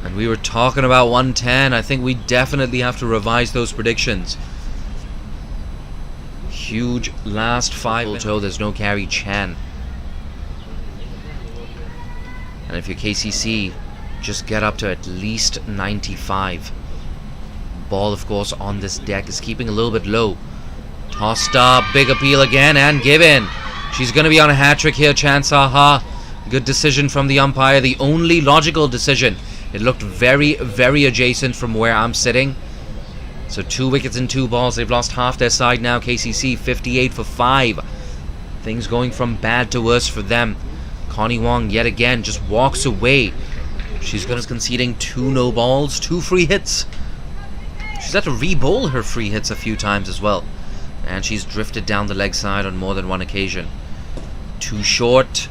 [SPEAKER 3] And we were talking about 110. I think we definitely have to revise those predictions. Huge last 5 toe. There's no carry Chan. And if you're KCC, just get up to at least 95. Ball, of course, on this deck is keeping a little bit low. Tossed up, big appeal again, and given. She's going to be on a hat-trick here, Chan Saha. Good decision from the umpire, the only logical decision. It looked very, very adjacent from where I'm sitting. So 2 wickets and 2 balls. They've lost half their side now. KCC 58 for 5. Things going from bad to worse for them. Connie Wong yet again just walks away. She's going to conceding 2 no balls, 2 free hits. She's had to re-bowl her free hits a few times as well. And she's drifted down the leg side on more than one occasion. Too short.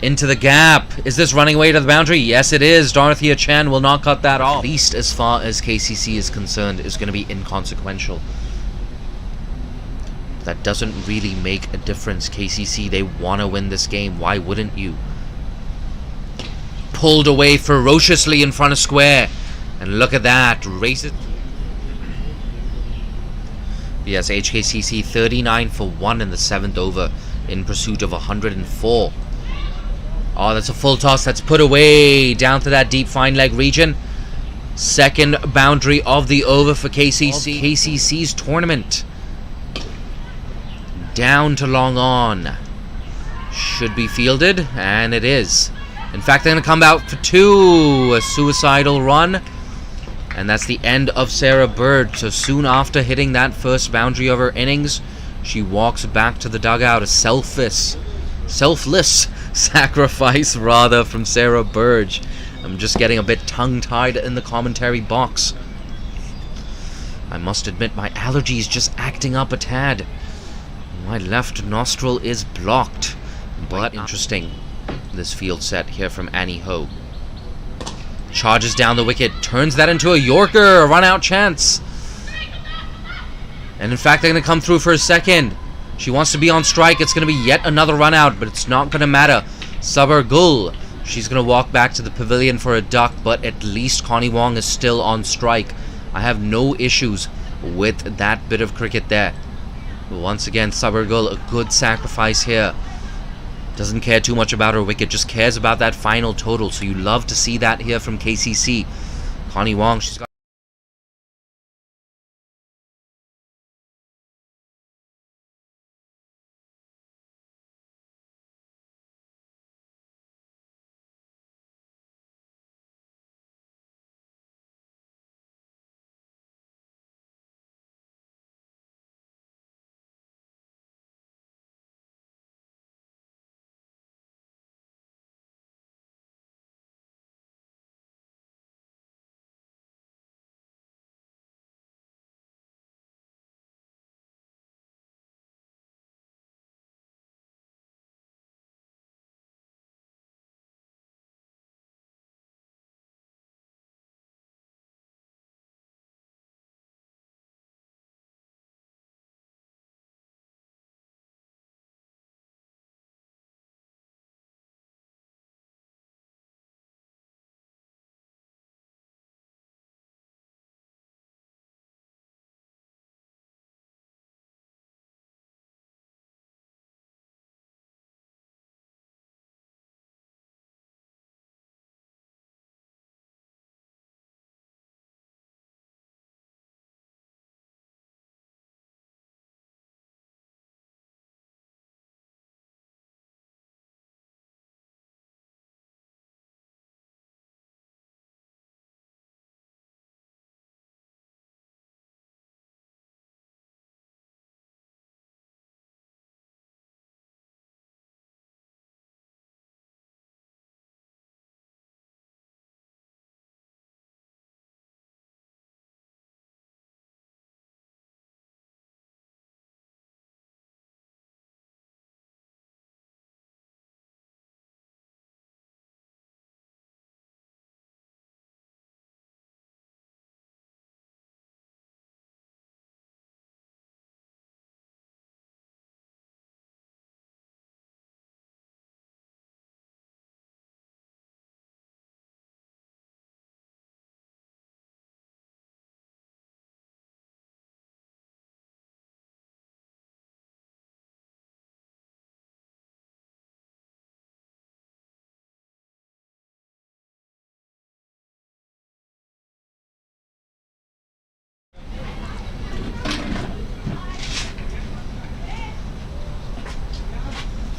[SPEAKER 3] Into the gap. Is this running away to the boundary? Yes, it is. Dorothea Chan will not cut that off. At least as far as KCC is concerned, is going to be inconsequential. That doesn't really make a difference. KCC, they want to win this game. Why wouldn't you? Pulled away ferociously in front of square. And look at that. Race it. Yes, HKCC 39 for 1 in the 7th over in pursuit of 104. Oh, that's a full toss. That's put away down to that deep fine leg region. Second boundary of the over for KCC. KCC's tournament. Down to long on. Should be fielded, and it is. In fact, they're going to come out for 2. A suicidal run. And that's the end of Sarah Bird. So soon after hitting that first boundary of her innings, she walks back to the dugout. A selfless sacrifice, rather, from Sarah Burge. I'm just getting a bit tongue-tied in the commentary box. I must admit, my allergies just acting up a tad. My left nostril is blocked. But interesting, this field set here from Annie Ho. Charges down the wicket, turns that into a Yorker, a run-out chance. And in fact, they're going to come through for a second. She wants to be on strike. It's going to be yet another run-out, but it's not going to matter. Sabar Gul, she's going to walk back to the pavilion for a duck, but at least Connie Wong is still on strike. I have no issues with that bit of cricket there. Once again, Sabar Gul, a good sacrifice here. Doesn't care too much about her wicket, just cares about that final total. So you love to see that here from KCC. Connie Wong, she's got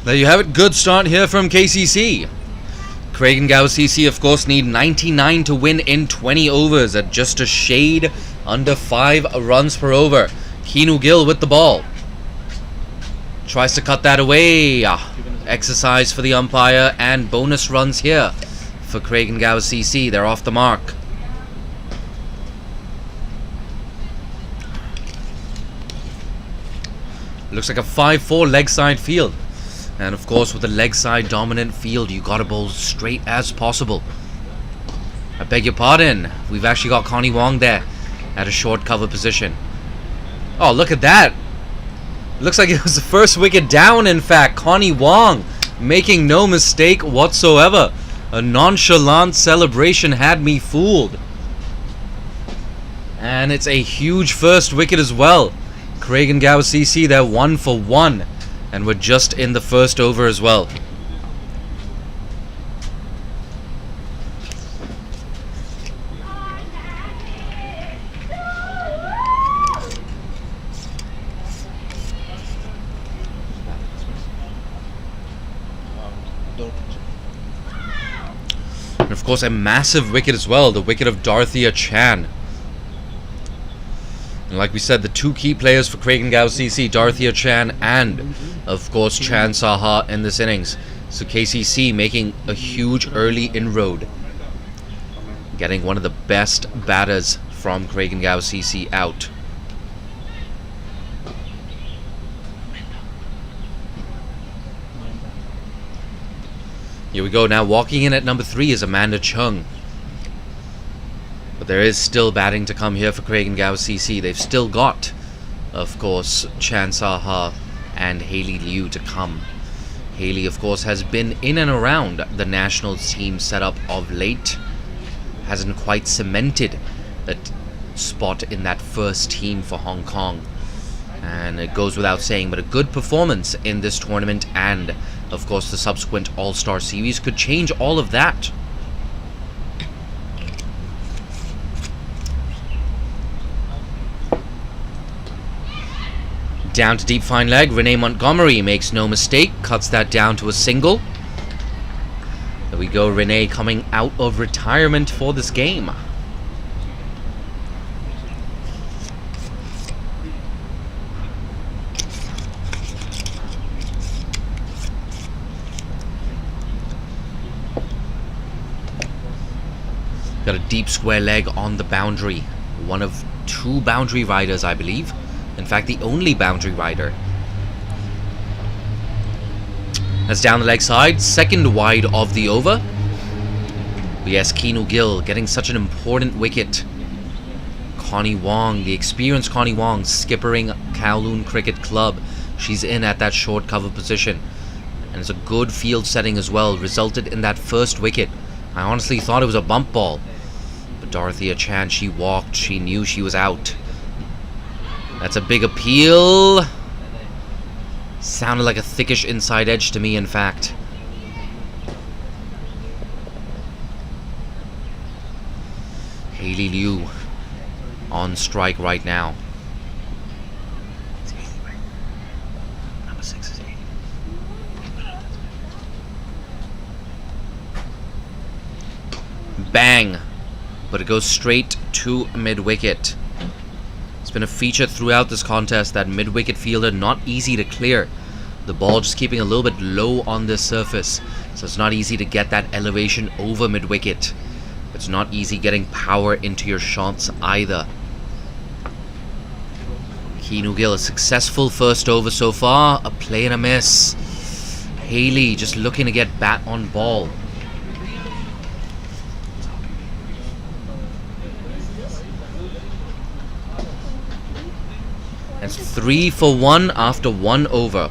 [SPEAKER 3] There you have it. Good start here from KCC. Craig Gower CC, of course, need 99 to win in 20 overs at just a shade under 5 runs per over. Keanu Gill with the ball. Tries to cut that away. Exercise for the umpire and bonus runs here for Craig Gower CC. They're off the mark. Looks like a 5-4 leg side field. And of course, with a leg side dominant field, you gotta bowl straight as possible. I beg your pardon. We've actually got Connie Wong there at a short cover position. Oh, look at that. Looks like it was the first wicket down, in fact. Connie Wong making no mistake whatsoever. A nonchalant celebration had me fooled. And it's a huge first wicket as well. Craig Gower CC, they're 1 for 1. And we're just in the first over as well. And of course a massive wicket as well, the wicket of Dorothea Chan. And like we said, the two key players for Craig Gower CC, Dorothea Chan and, of course, Chan Saha in this innings. So KCC making a huge early inroad. Getting one of the best batters from Craig Gower CC out. Here we go. Now walking in at number 3 is Amanda Chung. But there is still batting to come here for Craig Gower CC. They've still got, of course, Chan Saha and Hayley Liu to come. Hayley, of course, has been in and around the national team setup of late. Hasn't quite cemented that spot in that first team for Hong Kong. And it goes without saying, but a good performance in this tournament and, of course, the subsequent All-Star Series could change all of that. Down to deep fine leg, Renee Montgomery makes no mistake, cuts that down to a single. There we go, Renee coming out of retirement for this game. Got a deep square leg on the boundary. One of 2 boundary riders, I believe. In fact, the only boundary rider. That's down the leg side. Second wide of the over. But yes, Keanu Gill getting such an important wicket. Connie Wong, the experienced Connie Wong, skippering Kowloon Cricket Club. She's in at that short cover position. And it's a good field setting as well. Resulted in that first wicket. I honestly thought it was a bump ball. But Dorothea Chan, she walked. She knew she was out. That's a big appeal. Sounded like a thickish inside edge to me, in fact. Hayley Liu on strike right now. Number 6 is 80. Bang! But it goes straight to mid-wicket. It's been a feature throughout this contest, that mid-wicket fielder not easy to clear. The ball just keeping a little bit low on this surface, so it's not easy to get that elevation over mid-wicket. It's not easy getting power into your shots either. Keanu Gill, a successful first over so far, a play and a miss. Hayley just looking to get bat on ball. That's 3 for 1 after 1 over.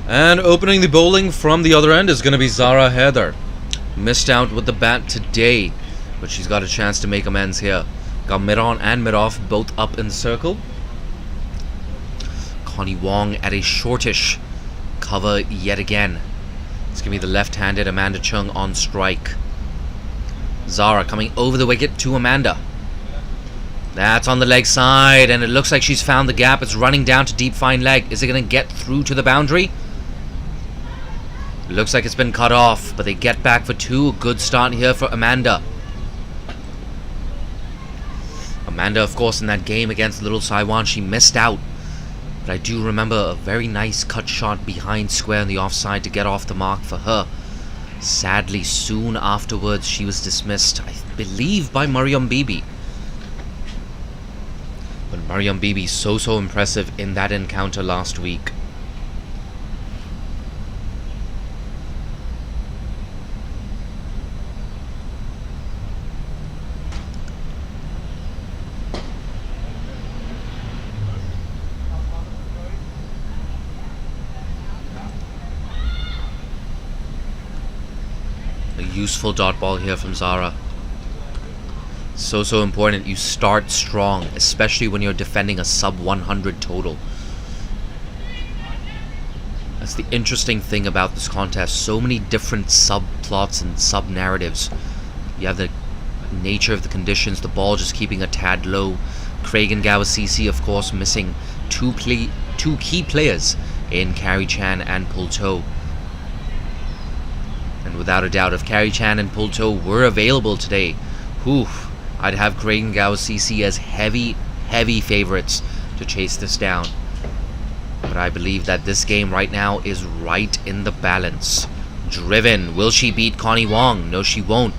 [SPEAKER 3] And opening the bowling from the other end is going to be Zara Heather. Missed out with the bat today, but she's got a chance to make amends here. Got mid-on and mid-off both up in the circle. Connie Wong at a shortish cover yet again. It's going to be the left-handed Amanda Chung on strike. Zara coming over the wicket to Amanda. That's on the leg side, and it looks like she's found the gap. It's running down to deep fine leg. Is it going to get through to the boundary? Looks like it's been cut off, but they get back for two. Good start here for Amanda. Amanda, of course, in that game against Little Saiwan, she missed out. But I do remember a very nice cut shot behind square on the offside to get off the mark for her. Sadly, soon afterwards, she was dismissed, I believe, by Mariam Bibi. But Mariam Bibi so impressive in that encounter last week. A useful dot ball here from Zara. So important. You start strong, especially when you're defending a sub 100 total. That's the interesting thing about this contest. So many different subplots and sub-narratives. You have the nature of the conditions, the ball just keeping a tad low. Craig Gower CC, of course, missing two key players in Carrie Chan and Pulto. And without a doubt, if Carrie Chan and Pulto were available today, whew, I'd have Craig Gower CC as heavy favorites to chase this down. But I believe that this game right now is right in the balance. Driven. Will she beat Connie Wong? No, she won't.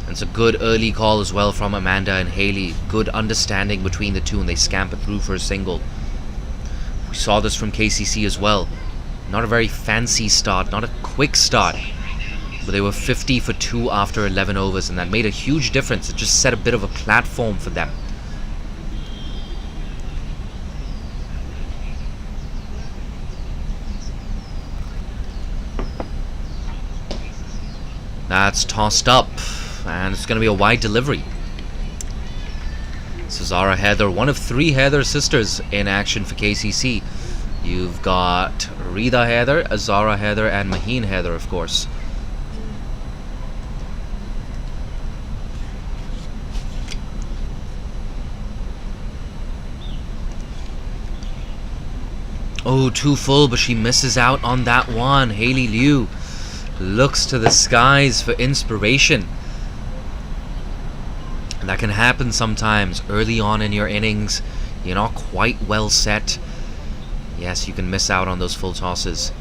[SPEAKER 3] And it's a good early call as well from Amanda and Haley. Good understanding between the two, and they scamper through for a single. We saw this from KCC as well. Not a very fancy start, not a quick start. But they were 50 for 2 after 11 overs, and that made a huge difference. It just set a bit of a platform for them. That's tossed up, and it's going to be a wide delivery. So Zara Heather, one of 3 Heather sisters in action for KCC. You've got Rida Heather, Zara Heather, and Maheen Heather, of course. Oh, too full, but she misses out on that one. Haley Liu looks to the skies for inspiration. And that can happen sometimes early on in your innings. You're not quite well set. Yes, you can miss out on those full tosses.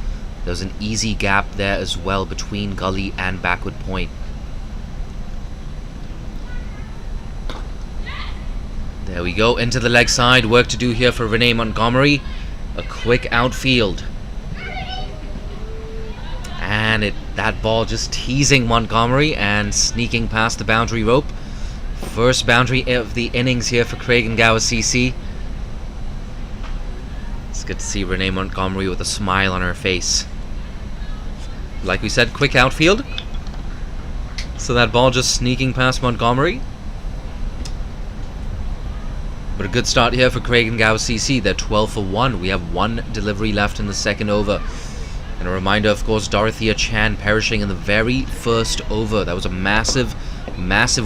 [SPEAKER 3] There's an easy gap there as well between gully and backward point. There we go, into the leg side. Work to do here for Renee Montgomery. A quick outfield. And that ball just teasing Montgomery and sneaking past the boundary rope. First boundary of the innings here for Craig Gower CC. It's good to see Renee Montgomery with a smile on her face. Like we said, quick outfield. So that ball just sneaking past Montgomery. But a good start here for Craig Gower CC. They're 12 for 1. We have 1 delivery left in the second over. And a reminder, of course, Dorothea Chan perishing in the very first over. That was a massive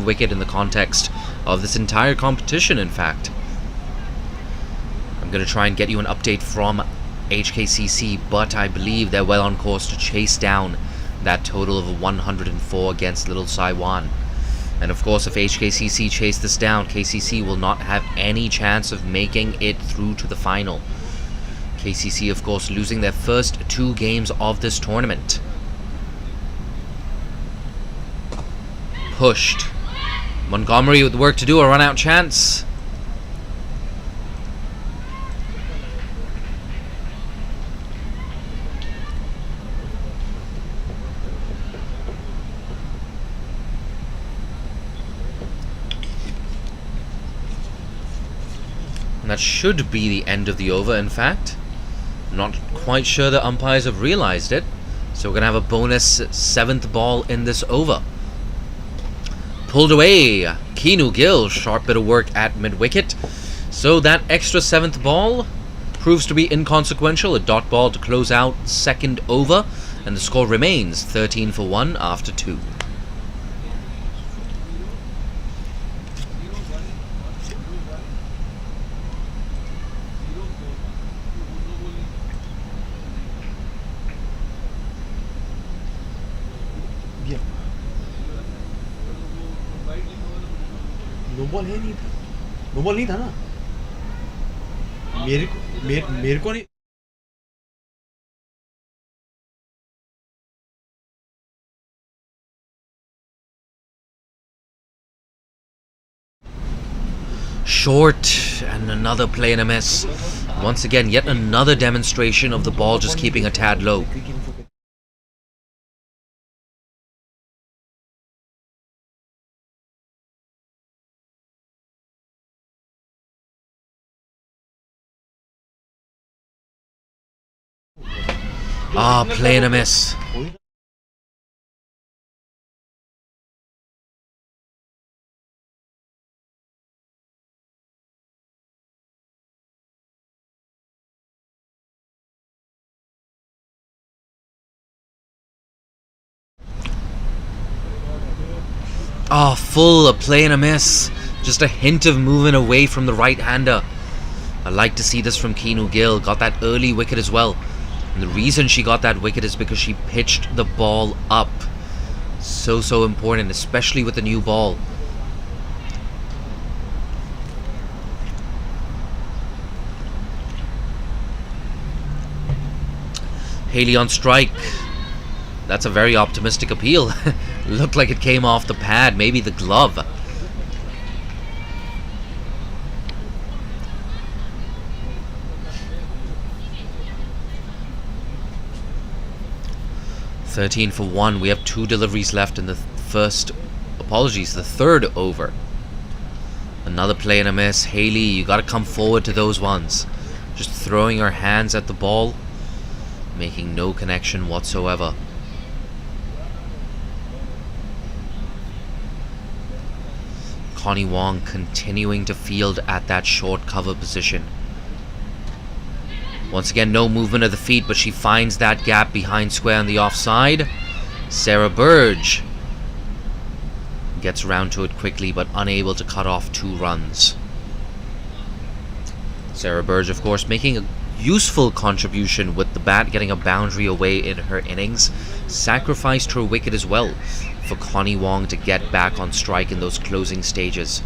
[SPEAKER 3] wicket in the context of this entire competition, in fact. I'm going to try and get you an update from HKCC, but I believe they're well on course to chase down that total of 104 against Little Saiwan. And of course, if HKCC chase this down, KCC will not have any chance of making it through to the final. KCC, of course, losing their first 2 games of this tournament. Pushed. Montgomery with work to do, a run-out chance. And that should be the end of the over, in fact. Not quite sure the umpires have realized it. So we're going to have a bonus 7th ball in this over. Pulled away. Keanu Gill, sharp bit of work at mid-wicket. So that extra 7th ball proves to be inconsequential. A dot ball to close out 2nd over. And the score remains 13 for 1 after 2.
[SPEAKER 4] No ball है नहीं था, no ball नहीं था ना, मेरे को नहीं.
[SPEAKER 3] Short, and another play and a miss. Once again, yet another demonstration of the ball just keeping a tad low. Ah, play and a miss. Ah, full, a play and a miss. Just a hint of movement away from the right-hander. I like to see this from Keanu Gill. Got that early wicket as well. And the reason she got that wicket is because she pitched the ball up. So important, especially with the new ball. Haley on strike. That's a very optimistic appeal. Looked like it came off the pad, maybe the glove. "13 for 1. We have 2 deliveries left in the the third over. Another play and a miss. Haley, you gotta come forward to those ones. Just throwing her hands at the ball, making no connection whatsoever. Connie Wong continuing to field at that short cover position. Once again, no movement of the feet, but she finds that gap behind square on the offside. Sarah Burge gets around to it quickly, but unable to cut off 2 runs. Sarah Burge, of course, making a useful contribution with the bat, getting a boundary away in her innings. Sacrificed her wicket as well for Connie Wong to get back on strike in those closing stages.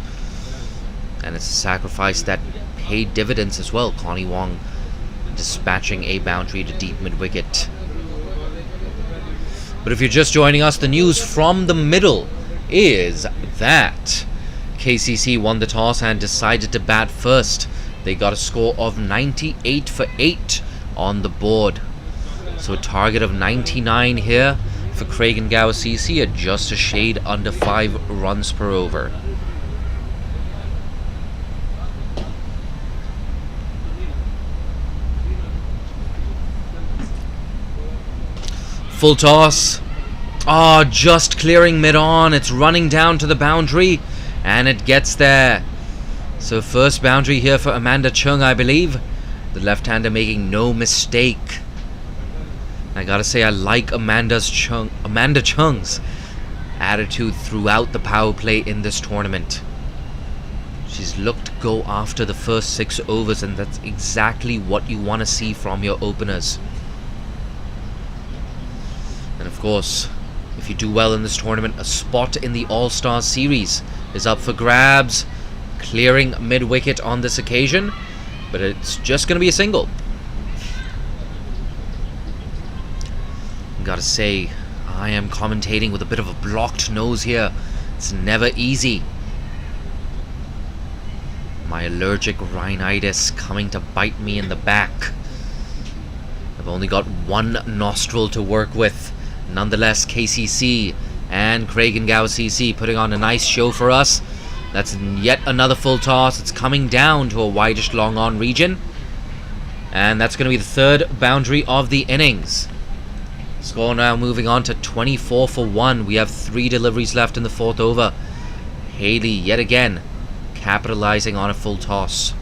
[SPEAKER 3] And it's a sacrifice that paid dividends as well. Connie Wong dispatching a boundary to deep mid-wicket. But if you're just joining us, the news from the middle is that KCC won the toss and decided to bat first. They got a score of 98 for 8 on the board. So a target of 99 here for Craig Gower CC at just a shade under 5 runs per over. Full toss. Oh, just clearing mid-on. It's running down to the boundary, and it gets there. So first boundary here for Amanda Chung, I believe. The left-hander making no mistake. I gotta say, I like Amanda Chung's attitude throughout the power play in this tournament. She's looked to go after the first 6 overs, and that's exactly what you want to see from your openers. And of course, if you do well in this tournament, a spot in the All-Star Series is up for grabs. Clearing mid-wicket on this occasion, but it's just going to be a single. Gotta say, I am commentating with a bit of a blocked nose here. It's never easy. My allergic rhinitis coming to bite me in the back. I've only got 1 nostril to work with. Nonetheless, KCC and Craig Gower CC putting on a nice show for us. That's yet another full toss. It's coming down to a wideish long on region. And that's going to be the third boundary of the innings. Score now moving on to 24 for 1. We have 3 deliveries left in the 4th over. Haley yet again capitalizing on a full toss.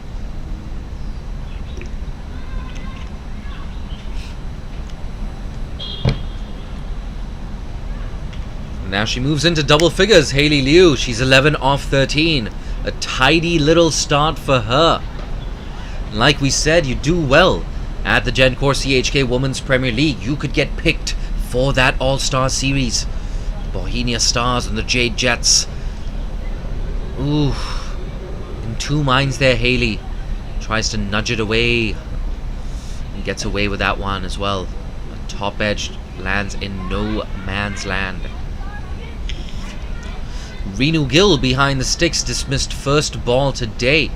[SPEAKER 3] Now she moves into double figures, Haley Liu. She's 11 off 13. A tidy little start for her. Like we said, you do well at the Gencor CHK Women's Premier League. You could get picked for that All-Star Series. The Bohemia Stars and the Jade Jets. Ooh. In 2 minds there, Haley. Tries to nudge it away. And gets away with that one as well. A top edge lands in no man's land. Reenu Gill behind the sticks, dismissed first ball today.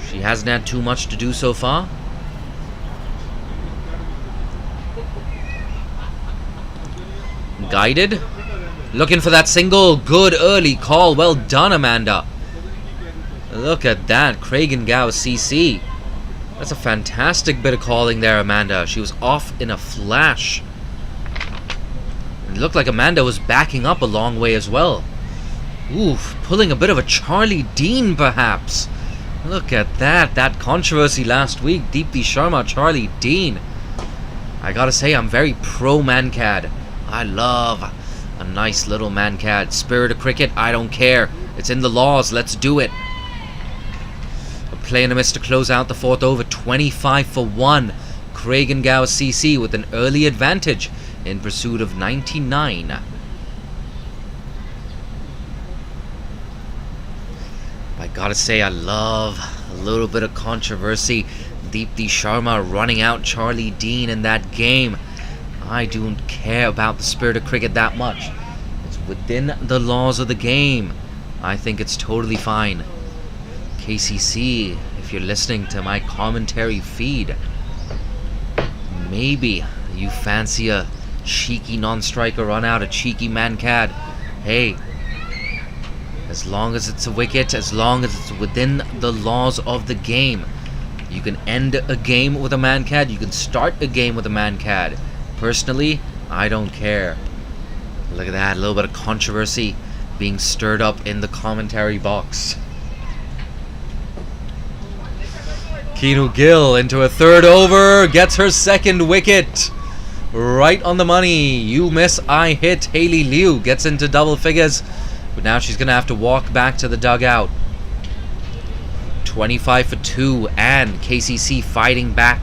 [SPEAKER 3] She hasn't had too much to do so far. Guided. Looking for that single. Good early call. Well done, Amanda. Look at that. Craig Gower CC. That's a fantastic bit of calling there, Amanda. She was off in a flash. It looked like Amanda was backing up a long way as well. Oof, pulling a bit of a Charlie Dean perhaps. Look at that. That controversy last week. Deepthi Sharma, Charlie Dean. I gotta say, I'm very pro Mancad. I love a nice little Mancad. Spirit of cricket, I don't care. It's in the laws. Let's do it. A play and a miss to close out the 4th over. 25 for 1. Craig Gower CC with an early advantage in pursuit of 99. I gotta say, I love a little bit of controversy. Deepthi Sharma running out Charlie Dean in that game. I don't care about the spirit of cricket that much. It's within the laws of the game. I think it's totally fine. KCC, if you're listening to my commentary feed, maybe you fancy a cheeky non-striker run out, a cheeky Mancad. Hey, as long as it's a wicket, as long as it's within the laws of the game, you can end a game with a Mancad, you can start a game with a Mancad. Personally, I don't care. Look at that, a little bit of controversy being stirred up in the commentary box. Keanu Gill into a 3rd over, gets her 2nd wicket. Right on the money. You miss, I hit. Haley Liu gets into double figures, but now she's gonna have to walk back to the dugout. 25 for 2, and KCC fighting back,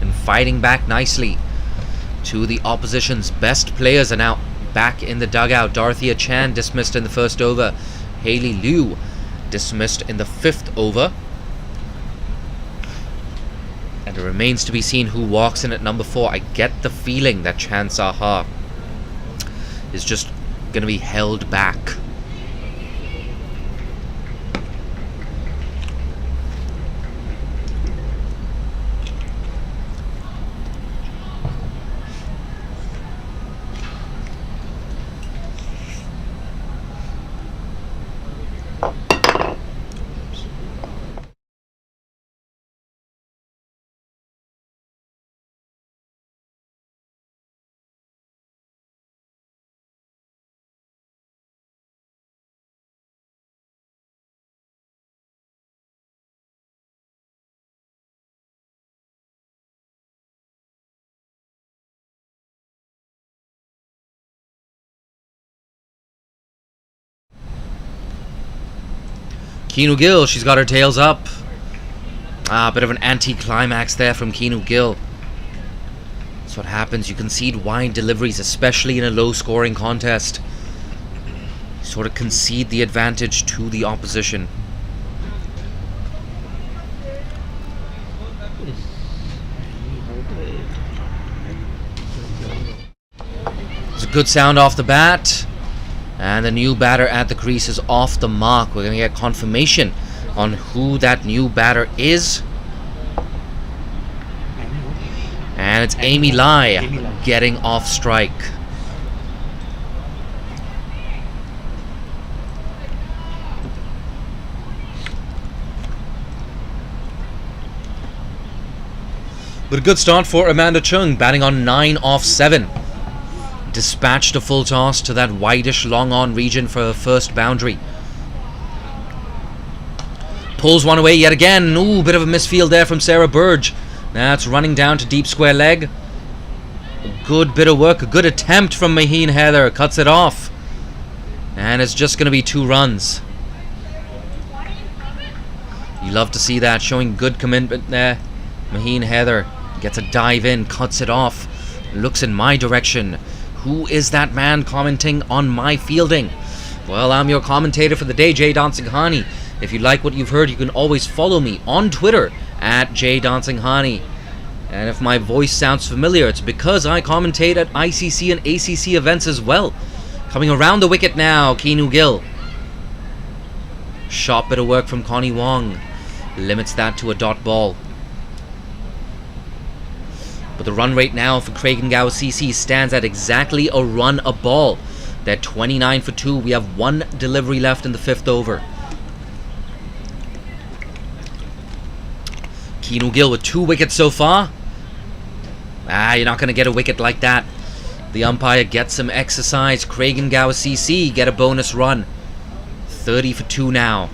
[SPEAKER 3] and fighting back nicely. 2 of the opposition's best players are now back in the dugout. Dorothea Chan dismissed in the 1st over. Haley Liu dismissed in the 5th over. And it remains to be seen who walks in at number 4. I get the feeling that Chan Saha is just going to be held back. Keanu Gill, she's got her tails up. A bit of an anti-climax there from Keanu Gill. That's what happens. You concede wide deliveries, especially in a low-scoring contest. You sort of concede the advantage to the opposition. It's a good sound off the bat. And the new batter at the crease is off the mark. We're going to get confirmation on who that new batter is. And it's Amy Lai getting off strike. But a good start for Amanda Chung, batting on 9 off 7. Dispatched a full toss to that wideish long on region for her first boundary. Pulls one away yet again. Ooh, bit of a misfield there from Sarah Burge. That's running down to deep square leg. A good bit of work, a good attempt from Maheen Heather. Cuts it off. And it's just going to be 2 runs. You love to see that, showing good commitment there. Maheen Heather gets a dive in, cuts it off, looks in my direction. Who is that man commenting on my fielding? Well, I'm your commentator for the day, Jay Dansinghani. If you like what you've heard, you can always follow me on Twitter at Jay Dansinghani. And if my voice sounds familiar, it's because I commentate at ICC and ACC events as well. Coming around the wicket now, Keanu Gill. Sharp bit of work from Connie Wong. Limits that to a dot ball. But the run rate now for Craig Gower CC stands at exactly a run a ball. They're 29 for 2. We have 1 delivery left in the 5th over. Keanu Gill with 2 wickets so far. You're not going to get a wicket like that. The umpire gets some exercise. Craig Gower CC get a bonus run. 30 for 2 now.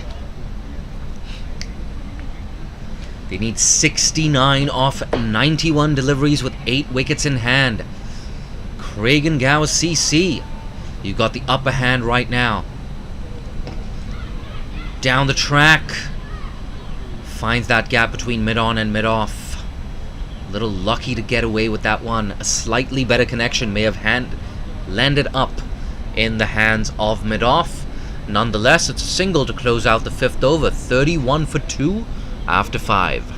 [SPEAKER 3] They need 69 off 91 deliveries with 8 wickets in hand. Craig Gower CC, you got the upper hand right now. Down the track. Finds that gap between mid-on and mid-off. A little lucky to get away with that one. A slightly better connection may have landed up in the hands of mid-off. Nonetheless, it's a single to close out the 5th over. 31 for 2 after 5.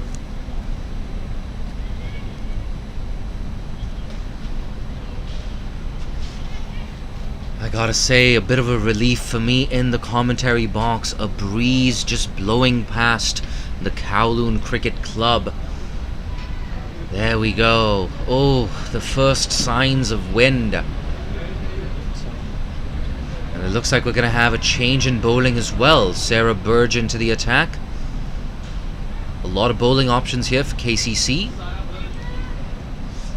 [SPEAKER 3] I gotta say, a bit of a relief for me in the commentary box. A breeze just blowing past the Kowloon Cricket Club. There we go. Oh, the first signs of wind. And it looks like we're going to have a change in bowling as well. Sarah Burge into the attack. A lot of bowling options here for KCC.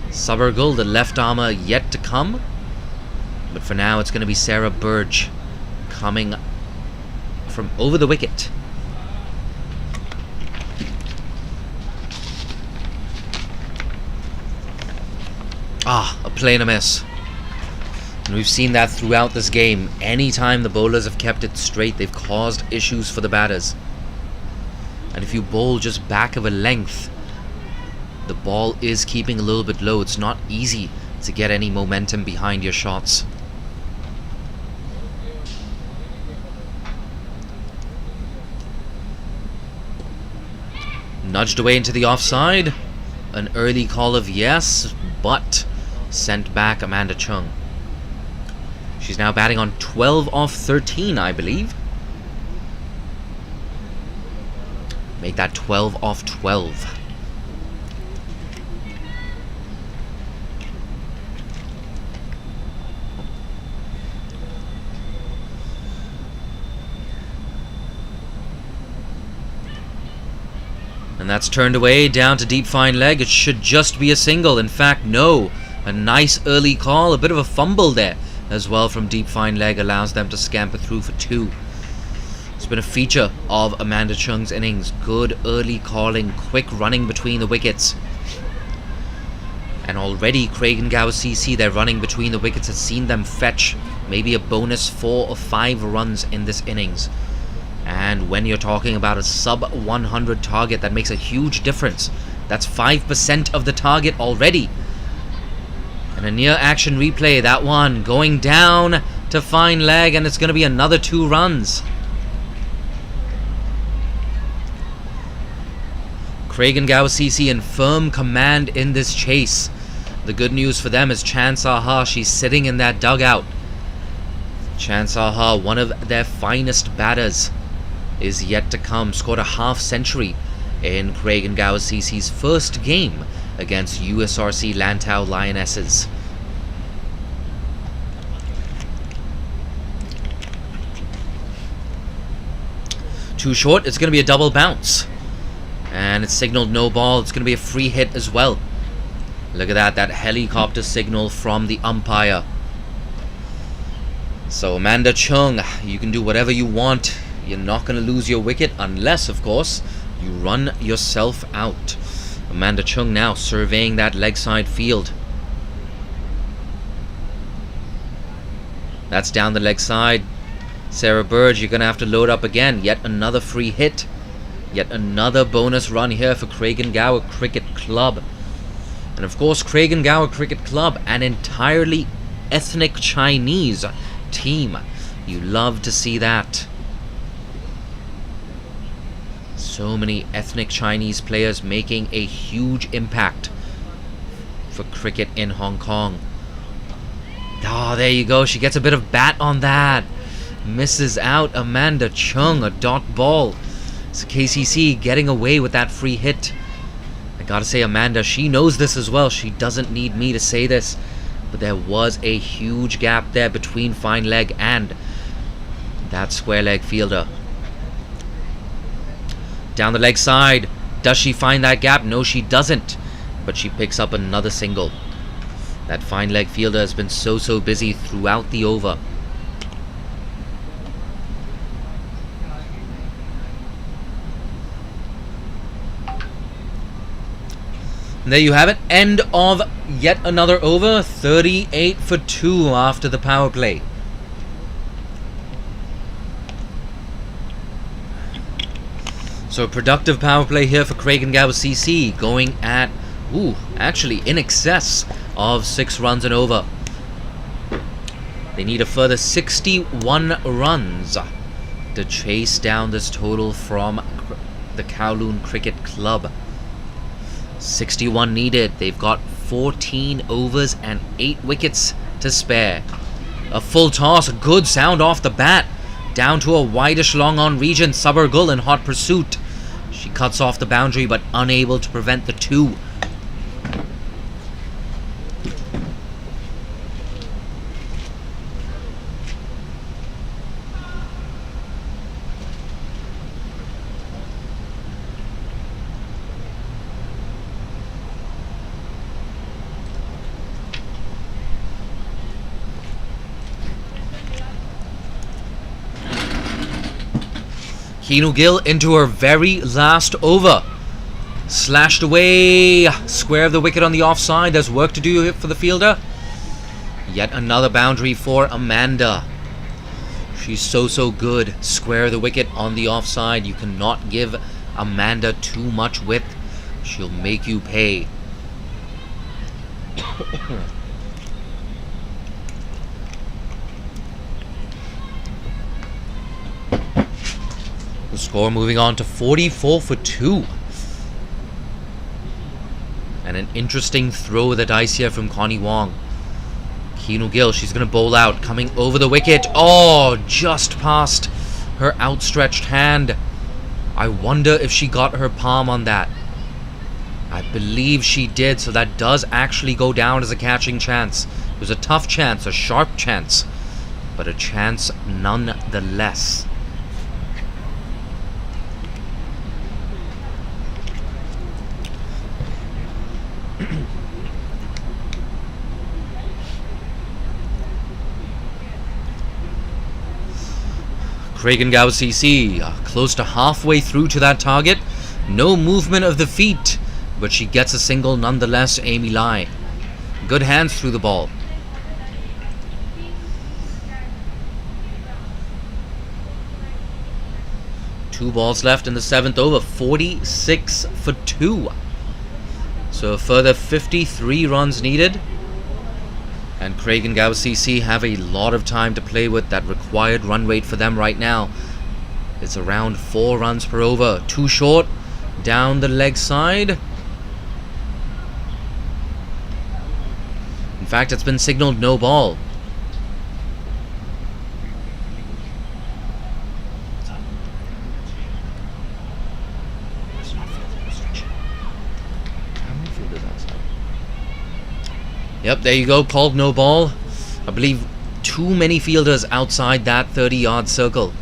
[SPEAKER 3] Subergul, the left armour, yet to come. But for now, it's going to be Sarah Burge coming from over the wicket. A plain miss. And we've seen that throughout this game. Anytime the bowlers have kept it straight, they've caused issues for the batters. And if you bowl just back of a length, the ball is keeping a little bit low. It's not easy to get any momentum behind your shots. Nudged away into the offside. An early call of yes, but sent back Amanda Chung. She's now batting on 12 off 13, I believe. Make that 12 off 12. And that's turned away down to deep fine leg. It should just be a single. In fact, no. A nice early call. A bit of a fumble there as well from deep fine leg allows them to scamper through for 2. It's been a feature of Amanda Chung's innings. Good early calling, quick running between the wickets. And already Craig Gower CC, they're running between the wickets, has seen them fetch maybe a bonus 4 or 5 runs in this innings. And when you're talking about a sub 100 target, that makes a huge difference. That's 5% of the target already. And a near action replay, that one going down to fine leg, and it's going to be another 2 runs. Craig Gower CC in firm command in this chase. The good news for them is Chan Saha, she's sitting in that dugout. Chan Saha, one of their finest batters, is yet to come. Scored a half century in Craig Gower CC's first game against USRC Lantau Lionesses. Too short, it's going to be a double bounce. And it's signaled no ball. It's going to be a free hit as well. Look at that helicopter signal from the umpire. So Amanda Chung, you can do whatever you want. You're not going to lose your wicket unless, of course, you run yourself out. Amanda Chung now surveying that leg side field. That's down the leg side. Sarah Bird, you're going to have to load up again. Yet another free hit. Yet another bonus run here for Craig Gower Cricket Club. And of course, Craig Gower Cricket Club, an entirely ethnic Chinese team. You love to see that. So many ethnic Chinese players making a huge impact for cricket in Hong Kong. Oh, there you go. She gets a bit of bat on that. Misses out. Amanda Chung, a dot ball. So KCC getting away with that free hit. I gotta say, Amanda, she knows this as well. She doesn't need me to say this. But there was a huge gap there between fine leg and that square leg fielder. Down the leg side. Does she find that gap? No, she doesn't. But she picks up another single. That fine leg fielder has been so busy throughout the over. And there you have it. End of yet another over. 38 for 2 after the power play. So a productive power play here for Craig Gower CC, going at, actually in excess of 6 runs and over. They need a further 61 runs to chase down this total from the Kowloon Cricket Club. 61 needed. They've got 14 overs and 8 wickets to spare. A full toss, a good sound off the bat. Down to a wideish long on region. Sabar Gul in hot pursuit. She cuts off the boundary but unable to prevent the 2. Keanu Gill into her very last over. Slashed away. Square of the wicket on the offside. There's work to do for the fielder. Yet another boundary for Amanda. She's so good. Square of the wicket on the offside. You cannot give Amanda too much width. She'll make you pay. The score moving on to 44 for 2. And an interesting throw of the dice here from Connie Wong. Keanu Gill, she's going to bowl out, coming over the wicket. Oh, just past her outstretched hand. I wonder if she got her palm on that. I believe she did, so that does actually go down as a catching chance. It was a tough chance, a sharp chance, but a chance nonetheless. Craig Gower CC, close to halfway through to that target. No movement of the feet, but she gets a single nonetheless. Amy Lai. Good hands through the ball. Two balls left in the 7th over. 46 for 2. So a further 53 runs needed. And Craig Gower CC have a lot of time to play with. That required run rate for them right now is around 4 runs per over. Too short. Down the leg side. In fact, it's been signaled no ball. Yep, there you go, called no ball. I believe too many fielders outside that 30-yard circle.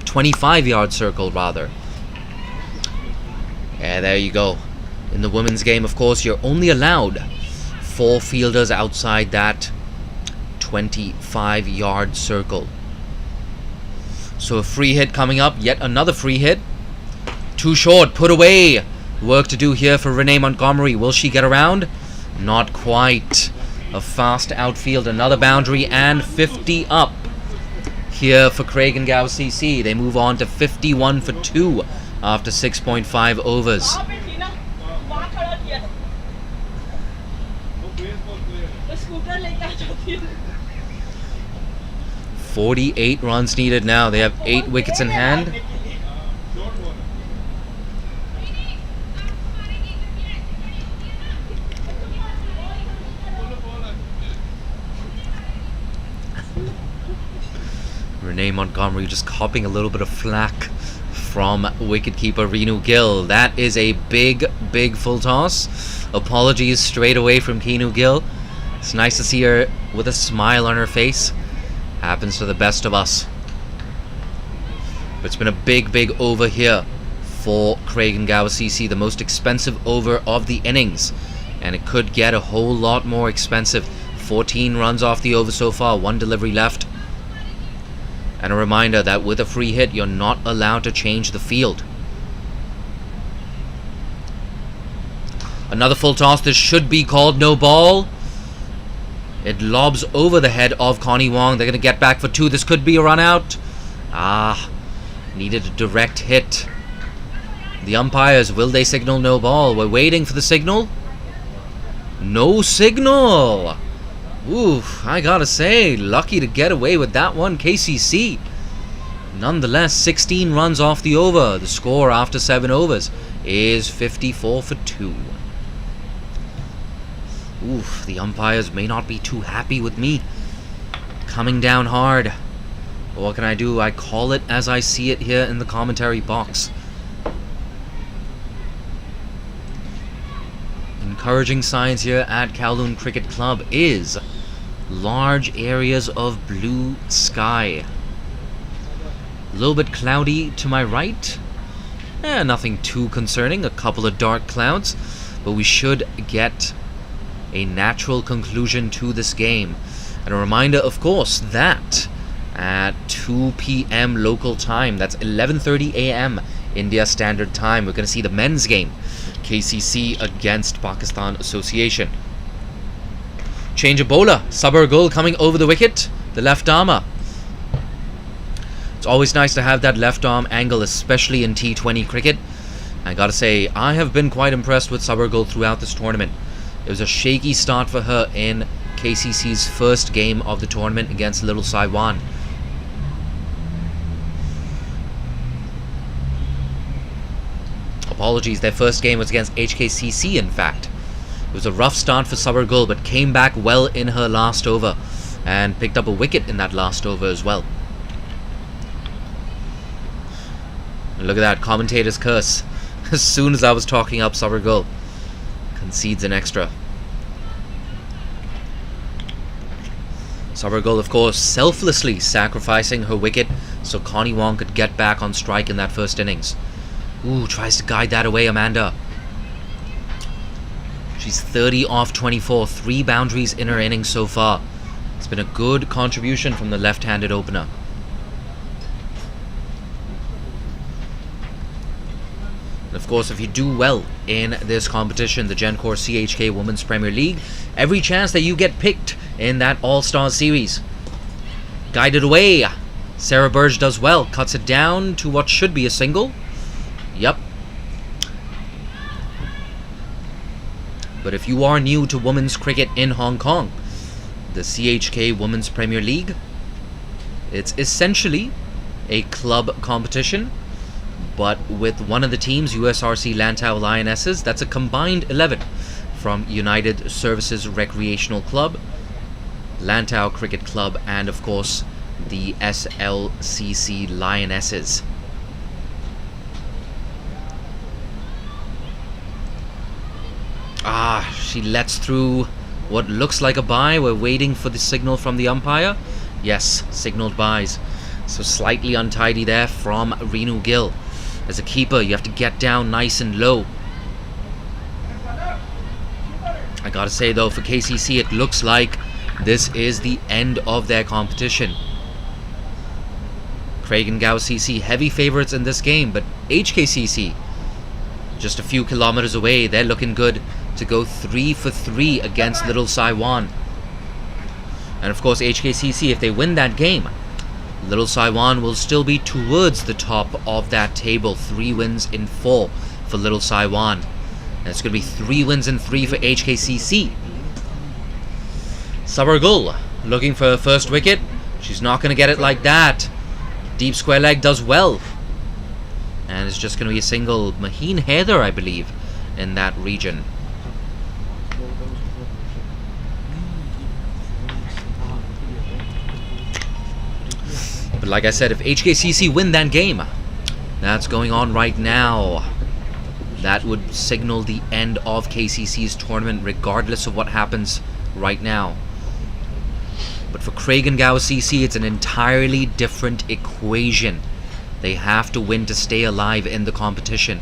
[SPEAKER 3] 25-yard circle, rather. Yeah, there you go. In the women's game, of course, you're only allowed 4 fielders outside that 25-yard circle. So a free hit coming up. Yet another free hit. Too short. Put away. Work to do here for Renee Montgomery. Will she get around? Not quite. A fast outfield. Another boundary. And 50 up here for Craig and Gower CC. They move on to 51 for 2 after 6.5 overs. 48 runs needed now. They have 8 wickets in hand. Renee Montgomery just copping a little bit of flack from wicketkeeper Renu Gill. That is a big full toss. Apologies straight away from Keanu Gill. It's nice to see her with a smile on her face. Happens to the best of us. But it's been a big over here for Craig and Gower CC. The most expensive over of the innings. And it could get a whole lot more expensive. 14 runs off the over so far. 1 delivery left. And a reminder that with a free hit, you're not allowed to change the field. Another full toss. This should be called no ball. It lobs over the head of Connie Wong. They're going to get back for 2. This could be a run out. Needed a direct hit. The umpires, will they signal no ball? We're waiting for the signal. No signal. Ooh, I gotta say, lucky to get away with that one, KCC. Nonetheless, 16 runs off the over. The score after 7 overs is 54 for 2. Ooh, the umpires may not be too happy with me. Coming down hard. But what can I do? I call it as I see it here in the commentary box. Encouraging signs here at Kowloon Cricket Club is large areas of blue sky. A little bit cloudy to my right. Nothing too concerning. A couple of dark clouds. But we should get a natural conclusion to this game. And a reminder, of course, that at 2 p.m. local time, that's 11:30 a.m. India Standard Time, we're going to see the men's game. KCC against Pakistan Association. Change of bowler. Sabar Gul coming over the wicket. The left armer. It's always nice to have that left arm angle, especially in T20 cricket. I gotta say, I have been quite impressed with Sabar Gul throughout this tournament. It was a shaky start for her in KCC's first game of the tournament against Little Saiwan. Apologies, their first game was against HKCC, in fact. It was a rough start for Sabar Gul, but came back well in her last over and picked up a wicket in that last over as well. And look at that, commentator's curse. As soon as I was talking up Sabar Gul, concedes an extra. Sabar Gul, of course, selflessly sacrificing her wicket so Connie Wong could get back on strike in that first innings. Ooh, tries to guide that away, Amanda. She's 30 off 24, 3 boundaries in her innings so far. It's been a good contribution from the left-handed opener. And of course, if you do well in this competition, the Gencor CHK Women's Premier League, every chance that you get picked in that All-Star Series. Guided away. Sarah Burge does well, cuts it down to what should be a single. Yep. But if you are new to women's cricket in Hong Kong, the CHK Women's Premier League, it's essentially a club competition, but with one of the teams, USRC Lantau Lionesses, that's a combined 11 from United Services Recreational Club, Lantau Cricket Club, and of course the SLCC Lionesses. She lets through what looks like a bye. We're waiting for the signal from the umpire. Yes, signaled byes. So slightly untidy there from Renu Gill. As a keeper, you have to get down nice and low. I gotta say though, for KCC, it looks like this is the end of their competition. Craig and Gower CC heavy favorites in this game, but HKCC, just a few kilometers away, they're looking good to go 3 for 3 against Little Saiwan. And of course, HKCC, if they win that game, Little Saiwan will still be towards the top of that table. 3 wins in 4 for Little Saiwan. And it's going to be 3 wins in 3 for HKCC. Sabargul looking for her first wicket. She's not going to get it like that. Deep square leg does well. And it's just going to be a single. Maheen Heather, I believe, in that region. But like I said, if HKCC win that game, that's going on right now, that would signal the end of KCC's tournament, regardless of what happens right now. But for Craig and Gower CC, it's an entirely different equation. They have to win to stay alive in the competition.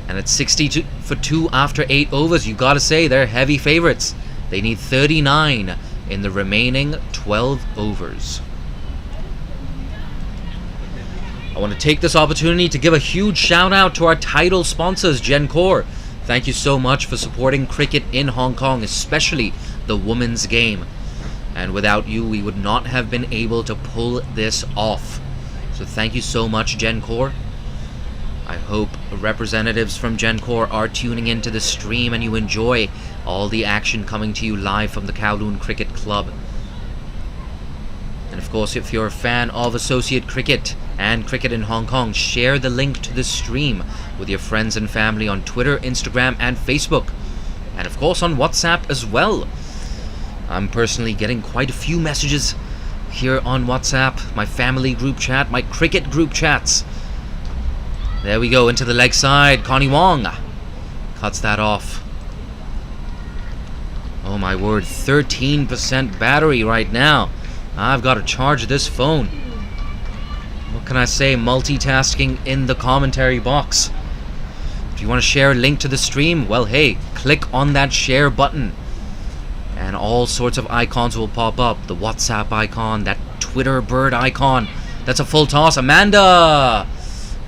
[SPEAKER 3] And at 62 for 2 after 8 overs, you gotta say they're heavy favorites. They need 39 in the remaining 12 overs. I want to take this opportunity to give a huge shout out to our title sponsors, Gencor. Thank you so much for supporting cricket in Hong Kong, especially the women's game. And without you, we would not have been able to pull this off. So thank you so much, Gencor. I hope representatives from Gencor are tuning into the stream and you enjoy all the action coming to you live from the Kowloon Cricket Club. And of course, if you're a fan of associate cricket and cricket in Hong Kong, share the link to this stream with your friends and family on Twitter, Instagram, and Facebook. And of course on WhatsApp as well. I'm personally getting quite a few messages here on WhatsApp, my family group chat, my cricket group chats. There we go, into the leg side. Connie Wong cuts that off. Oh my word, 13% battery right now. I've got to charge this phone. What can I say? Multitasking in the commentary box. If you want to share a link to the stream, well, hey, click on that share button. And all sorts of icons will pop up. The WhatsApp icon, that Twitter bird icon. That's a full toss. Amanda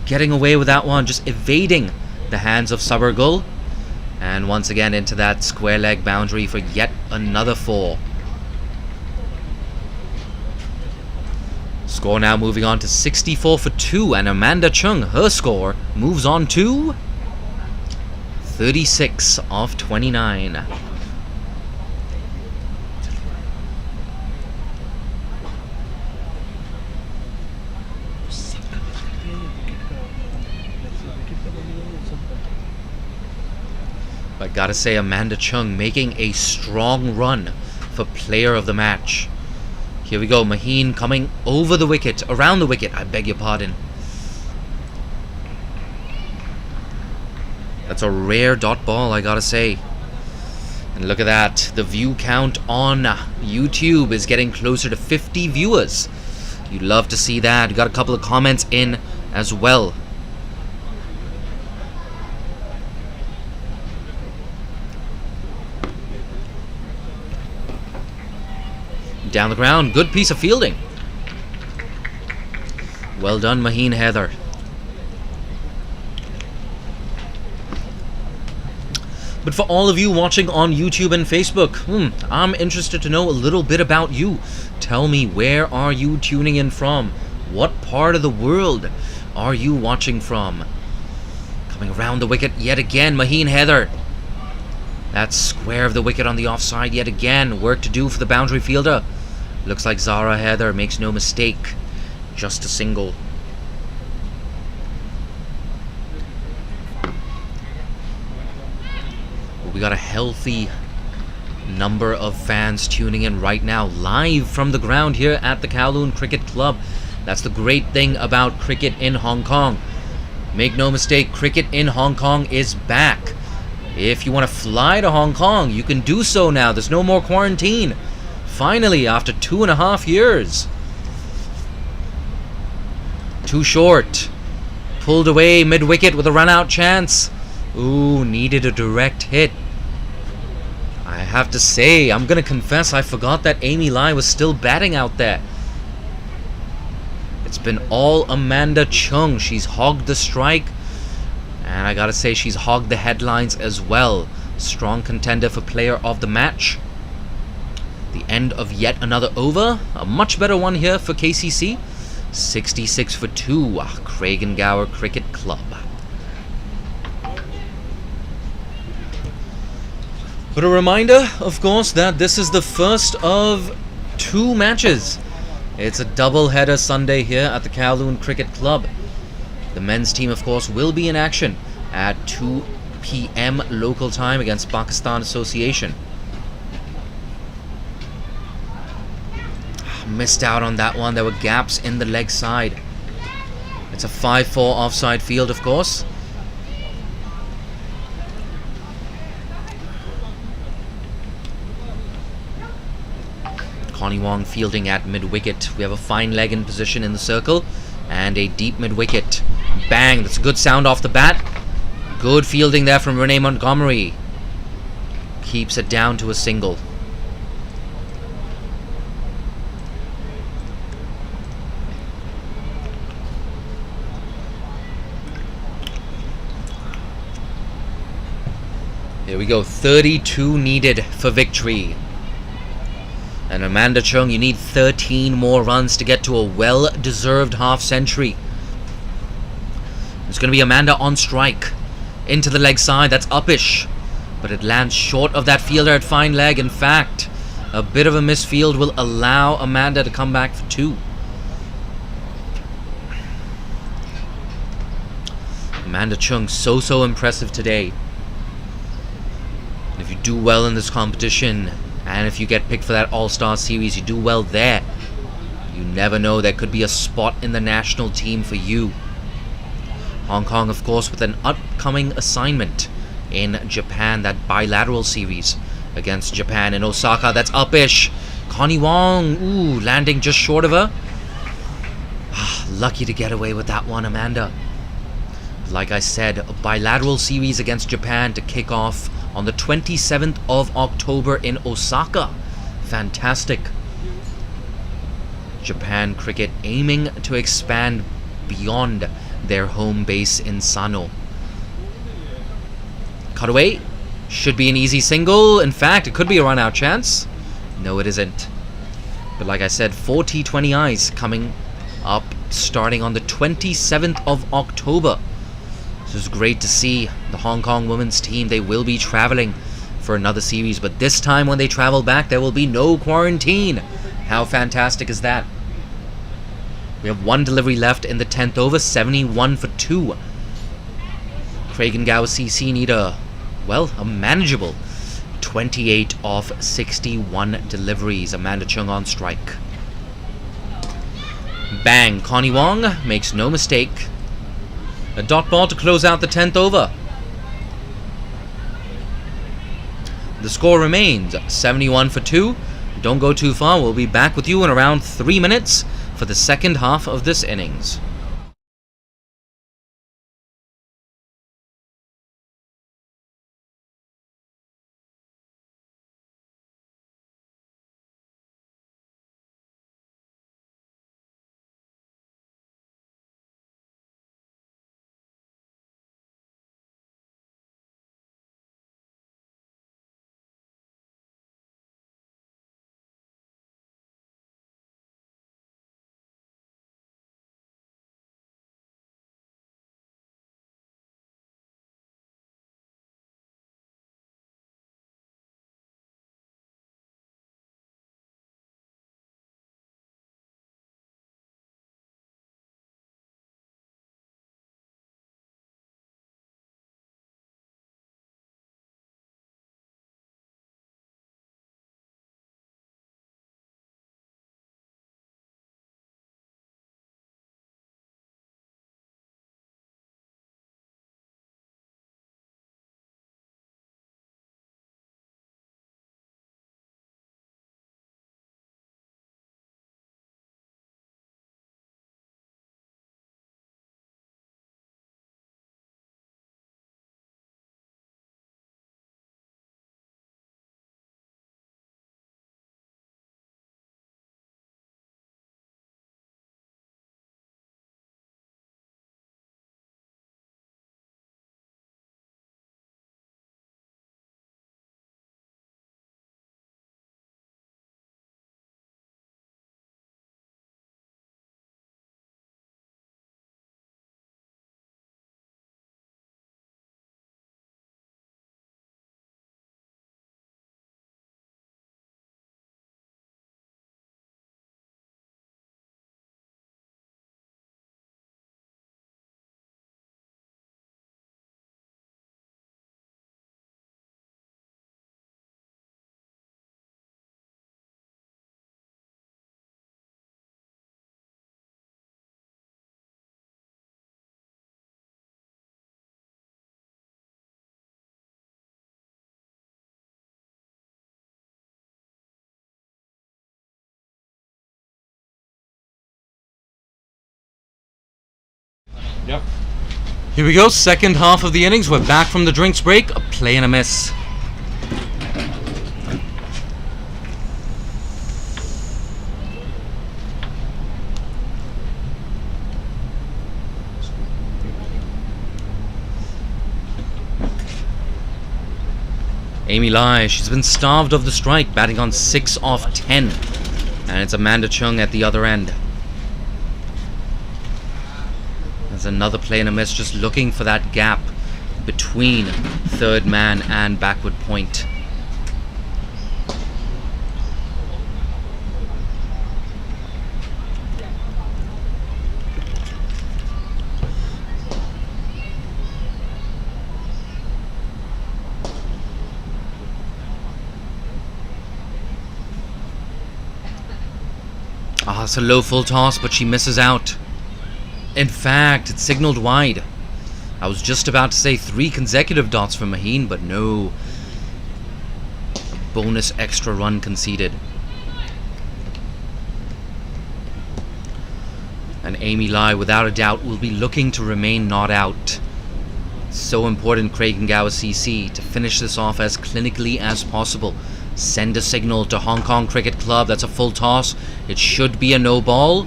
[SPEAKER 3] getting away with that one, just evading the hands of Sabargul. And once again into that square leg boundary for yet another 4. Score now moving on to 64 for 2, and Amanda Chung, her score moves on to 36 of 29. But gotta say, Amanda Chung making a strong run for player of the match. Here we go, Maheen coming over the wicket, around the wicket, I beg your pardon. That's a rare dot ball, I gotta say. And look at that, the view count on YouTube is getting closer to 50 viewers. You'd love to see that. You got a couple of comments in as well. Down the ground, good piece of fielding. Well done, Maheen Heather. But for all of you watching on YouTube and Facebook, I'm interested to know a little bit about you. Tell me, where are you tuning in from? What part of the world are you watching from? Coming around the wicket yet again, Maheen Heather. That square of the wicket on the offside yet again. Work to do for the boundary fielder. Looks like Zara Heather makes no mistake. Just a single. Well, we got a healthy number of fans tuning in right now, live from the ground here at the Kowloon Cricket Club. That's the great thing about cricket in Hong Kong. Make no mistake, cricket in Hong Kong is back. If you want to fly to Hong Kong, you can do so now. There's no more quarantine. Finally, after 2.5 years. Too short. Pulled away mid-wicket with a run-out chance. Ooh, needed a direct hit. I have to say, I'm gonna confess, I forgot that Amy Lai was still batting out there. It's been all Amanda Chung. She's hogged the strike, and I gotta say, she's hogged the headlines as well. Strong contender for player of the match. The end of yet another over. A much better one here for KCC. 66 for 2. Craig Gower Cricket Club. But a reminder, of course, that this is the first of 2 matches. It's a double-header Sunday here at the Kowloon Cricket Club. The men's team, of course, will be in action at 2 p.m. local time against Pakistan Association. Missed out on that one. There were gaps in the leg side. It's a 5-4 offside field, of course. Connie Wong fielding at mid-wicket. We have a fine leg in position in the circle and a deep mid-wicket. Bang! That's a good sound off the bat. Good fielding there from Renee Montgomery. Keeps it down to a single. Here we go. 32 needed for victory. And Amanda Chung, you need 13 more runs to get to a well-deserved half-century. It's going to be Amanda on strike. Into the leg side, that's uppish. But it lands short of that fielder at fine leg. In fact, a bit of a misfield will allow Amanda to come back for 2. Amanda Chung, so impressive today. If you do well in this competition, and if you get picked for that All-Star Series, you do well there, you never know, there could be a spot in the national team for you. Hong Kong, of course, with an upcoming assignment in Japan, that bilateral series against Japan in Osaka. That's uppish. Connie Wong, ooh, landing just short of her. Lucky to get away with that one, Amanda. Like I said, a bilateral series against Japan to kick off on the 27th of October in Osaka. Fantastic. Japan cricket aiming to expand beyond their home base in Sano. Cutaway. Should be an easy single. In fact, it could be a run-out chance. No, it isn't. But like I said, 4 T20Is coming up starting on the 27th of October. This is great to see. The Hong Kong women's team, they will be traveling for another series, but this time when they travel back, there will be no quarantine. How fantastic is that? We have 1 delivery left in the 10th over, 71 for 2. Craig Gower CC need a manageable 28 off 61 deliveries. Amanda Chung on strike. Bang! Connie Wong makes no mistake. A dot ball to close out the 10th over. The score remains 71 for 2. Don't go too far. We'll be back with you in around 3 minutes for the second half of this innings.
[SPEAKER 4] Yep.
[SPEAKER 3] Here we go, second half of the innings. We're back from the drinks break. A play and a miss. Amy Lai, she's been starved of the strike, batting on 6 off 10. And it's Amanda Chung at the other end. There's another play and a miss, just looking for that gap between third man and backward point. Ah, it's a low full toss, but she misses out. In fact, it's signaled wide. I was just about to say 3 consecutive dots for Maheen, but no. A bonus extra run conceded. And Amy Lai, without a doubt, will be looking to remain not out. So important, Craig Gower CC, to finish this off as clinically as possible. Send a signal to Hong Kong Cricket Club. That's a full toss. It should be a no ball.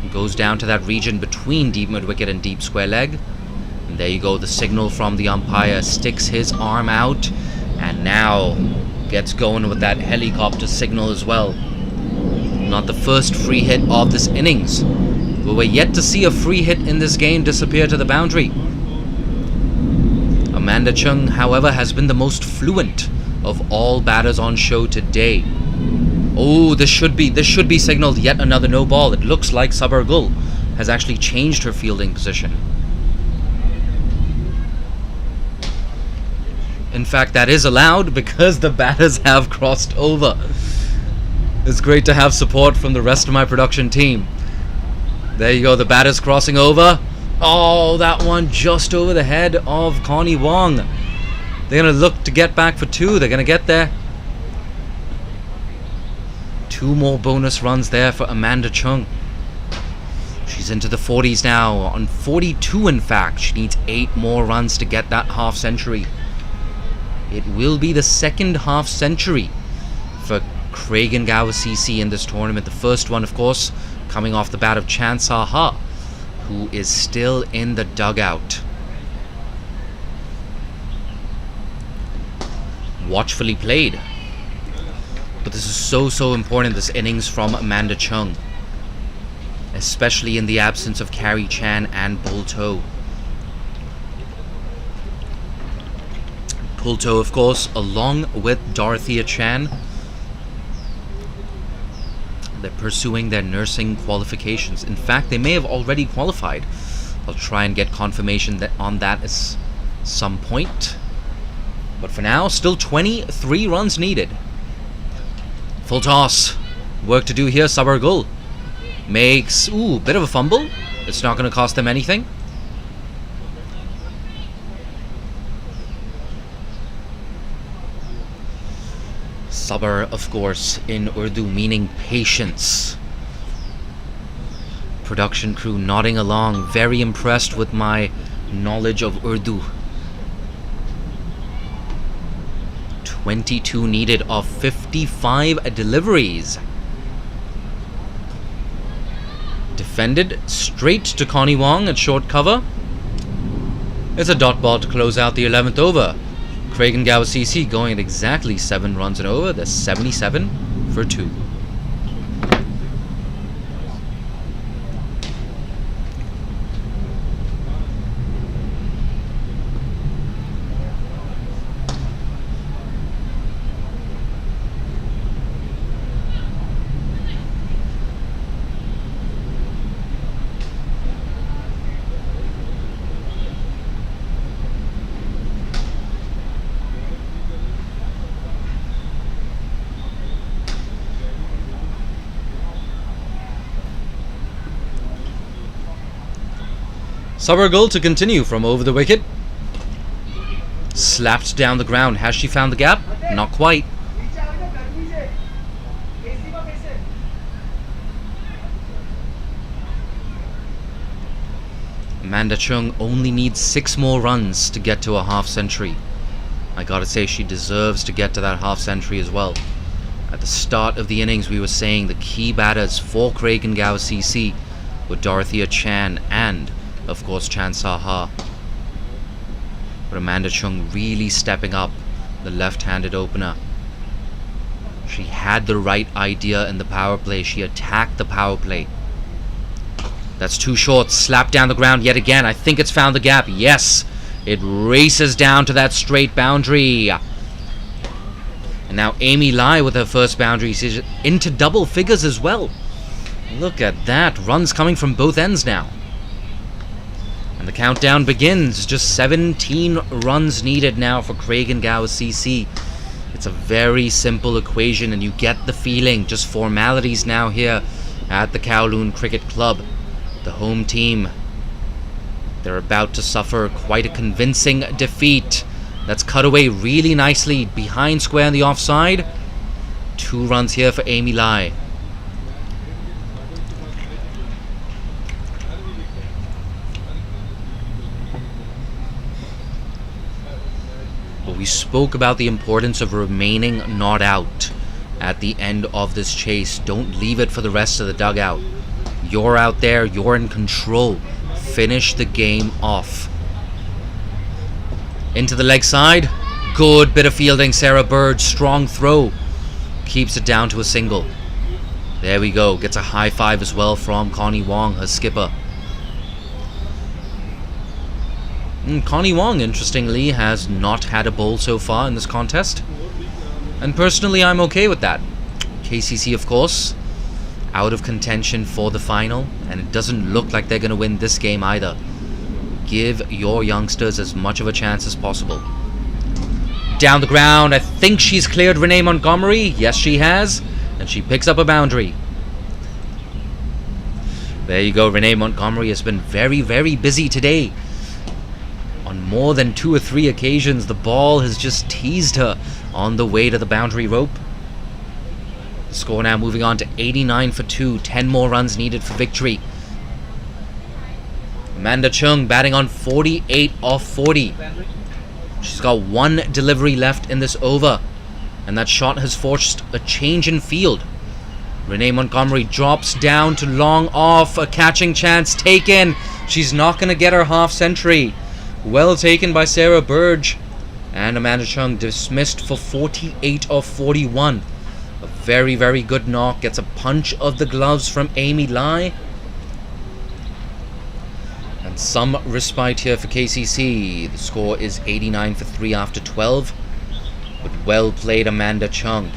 [SPEAKER 3] It goes down to that region between deep mid wicket and deep square leg. And there you go. The signal from the umpire sticks his arm out and now gets going with that helicopter signal as well. Not the first free hit of this innings. We were yet to see a free hit in this game disappear to the boundary. Amanda Chung, however, has been the most fluent of all batters on show today. Oh, this should be signaled yet another no ball. It looks like Sabar Gul has actually changed her fielding position. In fact, that is allowed because the batters have crossed over. It's great to have support from the rest of my production team. There you go, the batters crossing over. Oh, that one just over the head of Connie Wong. They're going to look to get back for 2. They're going to get there. 2 more bonus runs there for Amanda Chung. She's into the 40s now. On 42, in fact. She needs 8 more runs to get that half century. It will be the second half century for Craig Gower CC in this tournament. The first one, of course, coming off the bat of Chan Saha, who is still in the dugout. Watchfully played. But this is so important, this innings from Amanda Chung, especially in the absence of Carrie Chan and Bulto. Bulto, of course, along with Dorothea Chan, they're pursuing their nursing qualifications. In fact, they may have already qualified. I'll try and get confirmation on that at some point. But for now, still 23 runs needed. Full toss. Work to do here. Sabar Gul makes, bit of a fumble. It's not going to cost them anything. Sabar, of course, in Urdu meaning patience. Production crew nodding along, very impressed with my knowledge of Urdu. 22 needed of 55 deliveries. Defended straight to Connie Wong at short cover. It's a dot ball to close out the 11th over. Craig Gower CC going at exactly 7 runs and over. That's 77 for 2. Sabar Gul to continue from over the wicket. Slapped down the ground. Has she found the gap? Not quite. Amanda Chung only needs 6 more runs to get to a half century. I gotta say, she deserves to get to that half century as well. At the start of the innings, we were saying the key batters for Craig Gower CC were Dorothea Chan and, of course, Chan Saha. But Amanda Chung really stepping up, the left-handed opener. She had the right idea in the power play. She attacked the power play. That's too short. Slapped down the ground yet again. I think it's found the gap. Yes! It races down to that straight boundary. And now Amy Lai with her first boundary. She's into double figures as well. Look at that. Runs coming from both ends now. And the countdown begins. Just 17 runs needed now for Craig Gower CC. It's a very simple equation, and you get the feeling. Just formalities now here at the Kowloon Cricket Club. The home team, they're about to suffer quite a convincing defeat. That's cut away really nicely behind square on the offside. 2 runs here for Amy Lai. But we spoke about the importance of remaining not out at the end of this chase. Don't leave it for the rest of the dugout. You're out there, you're in control. Finish the game off. Into the leg side. Good bit of fielding, Sarah Bird. Strong throw. Keeps it down to a single. There we go. Gets a high five as well from Connie Wong, her skipper. Connie Wong, interestingly, has not had a bowl so far in this contest. And personally, I'm okay with that. KCC, of course, out of contention for the final, and it doesn't look like they're going to win this game either. Give your youngsters as much of a chance as possible. Down the ground, I think she's cleared Renee Montgomery. Yes, she has. And she picks up a boundary. There you go. Renee Montgomery has been very, very busy today. On more than 2 or 3 occasions, the ball has just teased her on the way to the boundary rope. The score now moving on to 89 for 2. 10 more runs needed for victory. Amanda Chung batting on 48 off 40. She's got 1 delivery left in this over, and that shot has forced a change in field. Renee Montgomery drops down to long off. A catching chance taken. She's not going to get her half century. Well taken by Sarah Burge. And Amanda Chung dismissed for 48 of 41. A very, very good knock. Gets a punch of the gloves from Amy Lai. And some respite here for KCC. The score is 89 for 3 after 12. But well played, Amanda Chung.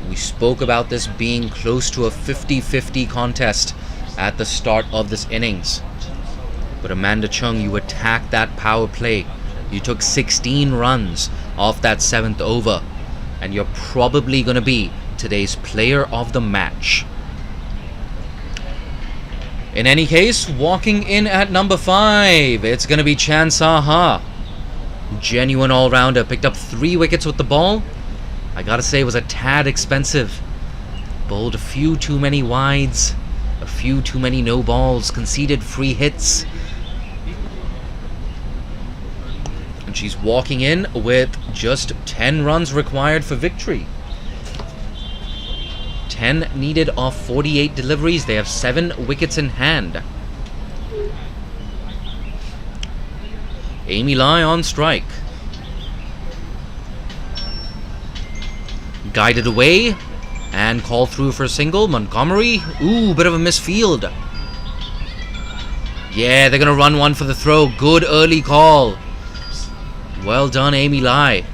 [SPEAKER 3] We spoke about this being close to a 50-50 contest at the start of this innings. But Amanda Chung, you attacked that power play. You took 16 runs off that 7th over. And you're probably going to be today's player of the match. In any case, walking in at number 5, it's going to be Chan Saha. Genuine all-rounder. Picked up 3 wickets with the ball. I gotta say, it was a tad expensive. Bowled a few too many wides. A few too many no balls. Conceded free hits. And she's walking in with just 10 runs required for victory. 10 needed off 48 deliveries. They have 7 wickets in hand. Amy Lai on strike. Guided away and called through for a single. Montgomery. Ooh, bit of a misfield. Yeah, they're going to run one for the throw. Good early call. Well done, Amy Lai.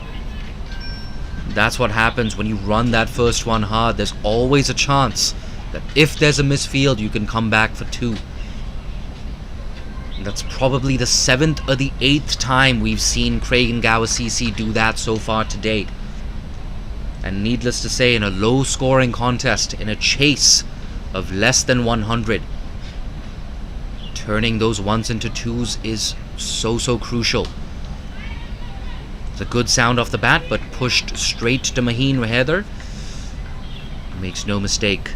[SPEAKER 3] That's what happens when you run that first one hard. There's always a chance that if there's a misfield, you can come back for 2. And that's probably the 7th or the 8th time we've seen Craig Gower CC do that so far today. And needless to say, in a low-scoring contest, in a chase of less than 100, turning those 1s into 2s is so crucial. It's a good sound off the bat, but pushed straight to Maheen Rahether. Makes no mistake.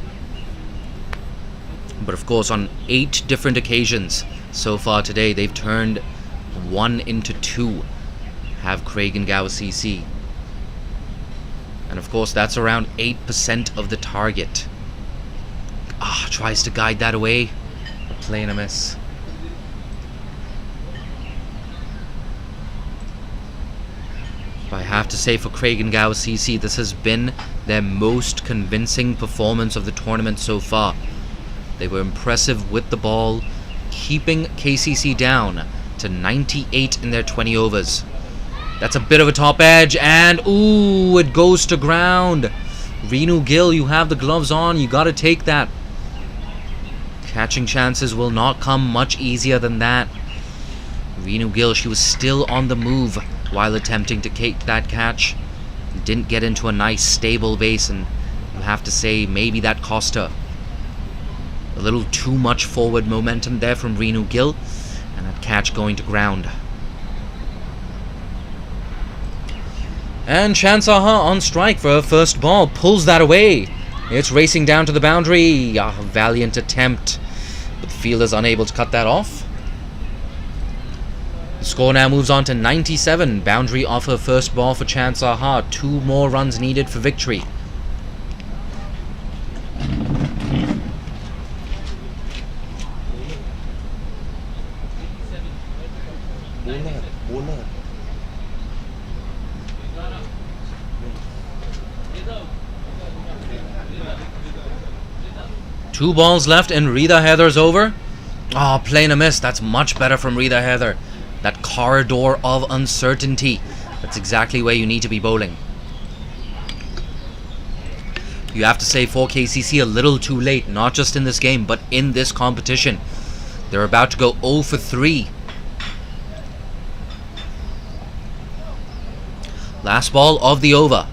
[SPEAKER 3] But of course, on 8 different occasions, so far today. They've turned 1 into 2. Have Craig and Gower CC. And of course, that's around 8% of the target. Tries to guide that away. Playing a miss. But I have to say, for Craig and Gower CC, this has been their most convincing performance of the tournament so far. They were impressive with the ball, keeping KCC down to 98 in their 20 overs. That's a bit of a top edge, and ooh, it goes to ground. Reenu Gill, you have the gloves on, you gotta take that. Catching chances will not come much easier than that. Reenu Gill, she was still on the move while attempting to take that catch. Didn't get into a nice stable base, and you have to say maybe that cost her. A little too much forward momentum there from Reenu Gill, and that catch going to ground. And Chansaha on strike for her first ball, pulls that away. It's racing down to the boundary. A valiant attempt, but the fielder's unable to cut that off. The score now moves on to 97. Boundary off her first ball for Chansaha. 2 more runs needed for victory.
[SPEAKER 4] bowler.
[SPEAKER 3] 2 balls left and Rida Heather's over. Playing a miss. That's much better from Rida Heather. That corridor of uncertainty. That's exactly where you need to be bowling. You have to say, for KCC, a little too late. Not just in this game, but in this competition. They're about to go 0 for 3. Last ball of the over.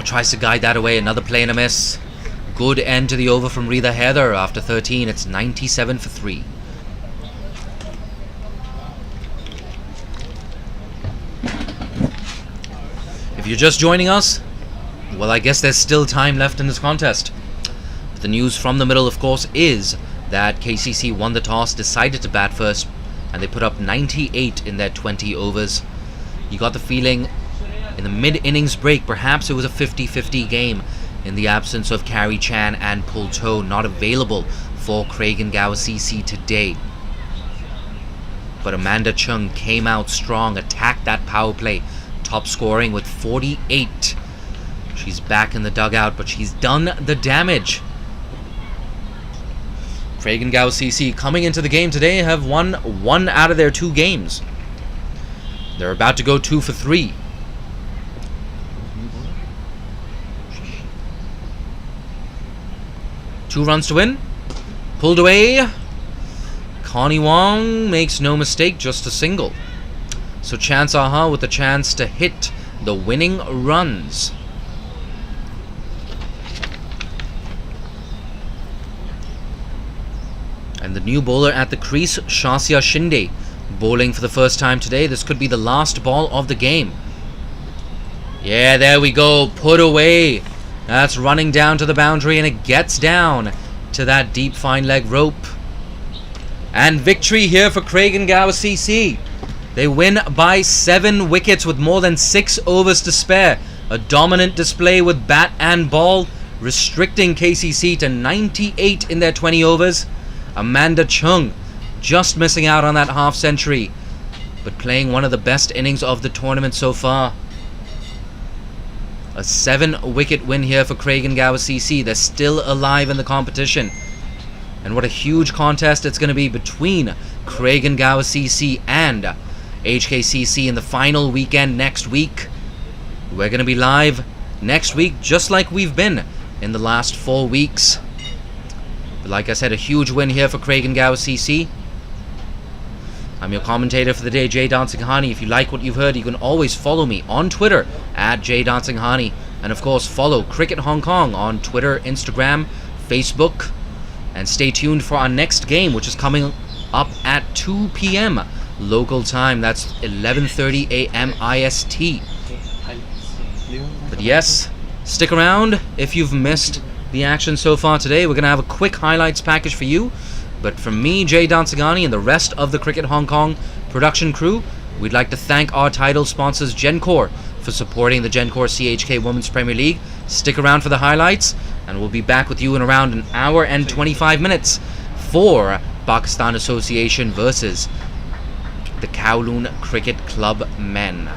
[SPEAKER 3] Tries to guide that away. Another play and a miss. Good end to the over from Rida Heather. After 13, it's 97 for 3. If you're just joining us, well, I guess there's still time left in this contest. But the news from the middle, of course, is that KCC won the toss, decided to bat first, and they put up 98 in their 20 overs. You got the feeling in the mid-innings break, perhaps it was a 50-50 game in the absence of Carrie Chan and Pulto, not available for Craig and Gower CC today. But Amanda Chung came out strong, attacked that power play, top scoring with 48. She's back in the dugout, but she's done the damage. Craig and Gower CC coming into the game today have won 1 out of their 2 games. They're about to go 2 for 3. Two runs to win. Pulled away. Connie Wong makes no mistake, just a single. So Chansaha with the chance to hit the winning runs. And the new bowler at the crease, Shasya Shinde, bowling for the first time today. This could be the last ball of the game. Yeah, there we go. Put away. That's running down to the boundary, and it gets down to that deep fine leg rope. And victory here for Craig and Gower CC. They win by 7 wickets with more than 6 overs to spare. A dominant display with bat and ball, restricting KCC to 98 in their 20 overs. Amanda Chung just missing out on that half century, but playing one of the best innings of the tournament so far. A 7-wicket win here for Craig and Gower CC. They're still alive in the competition. And what a huge contest it's going to be between Craig and Gower CC and HKCC in the final weekend next week. We're going to be live next week, just like we've been in the last 4 weeks. But like I said, a huge win here for Craig and Gower CC. I'm your commentator for the day, Jay Dancing Hani. If you like what you've heard, you can always follow me on Twitter at Jay Dancing Hani. And of course, follow Cricket Hong Kong on Twitter, Instagram, Facebook. And stay tuned for our next game, which is coming up at 2 p.m. local time. That's 11:30 a.m. IST. But yes, stick around if you've missed the action so far today. We're going to have a quick highlights package for you. But from me, Jay Dansagani, and the rest of the Cricket Hong Kong production crew, we'd like to thank our title sponsors Gencor for supporting the Gencor CHK Women's Premier League. Stick around for the highlights, and we'll be back with you in around an hour and 25 minutes for Pakistan Association versus the Kowloon Cricket Club men.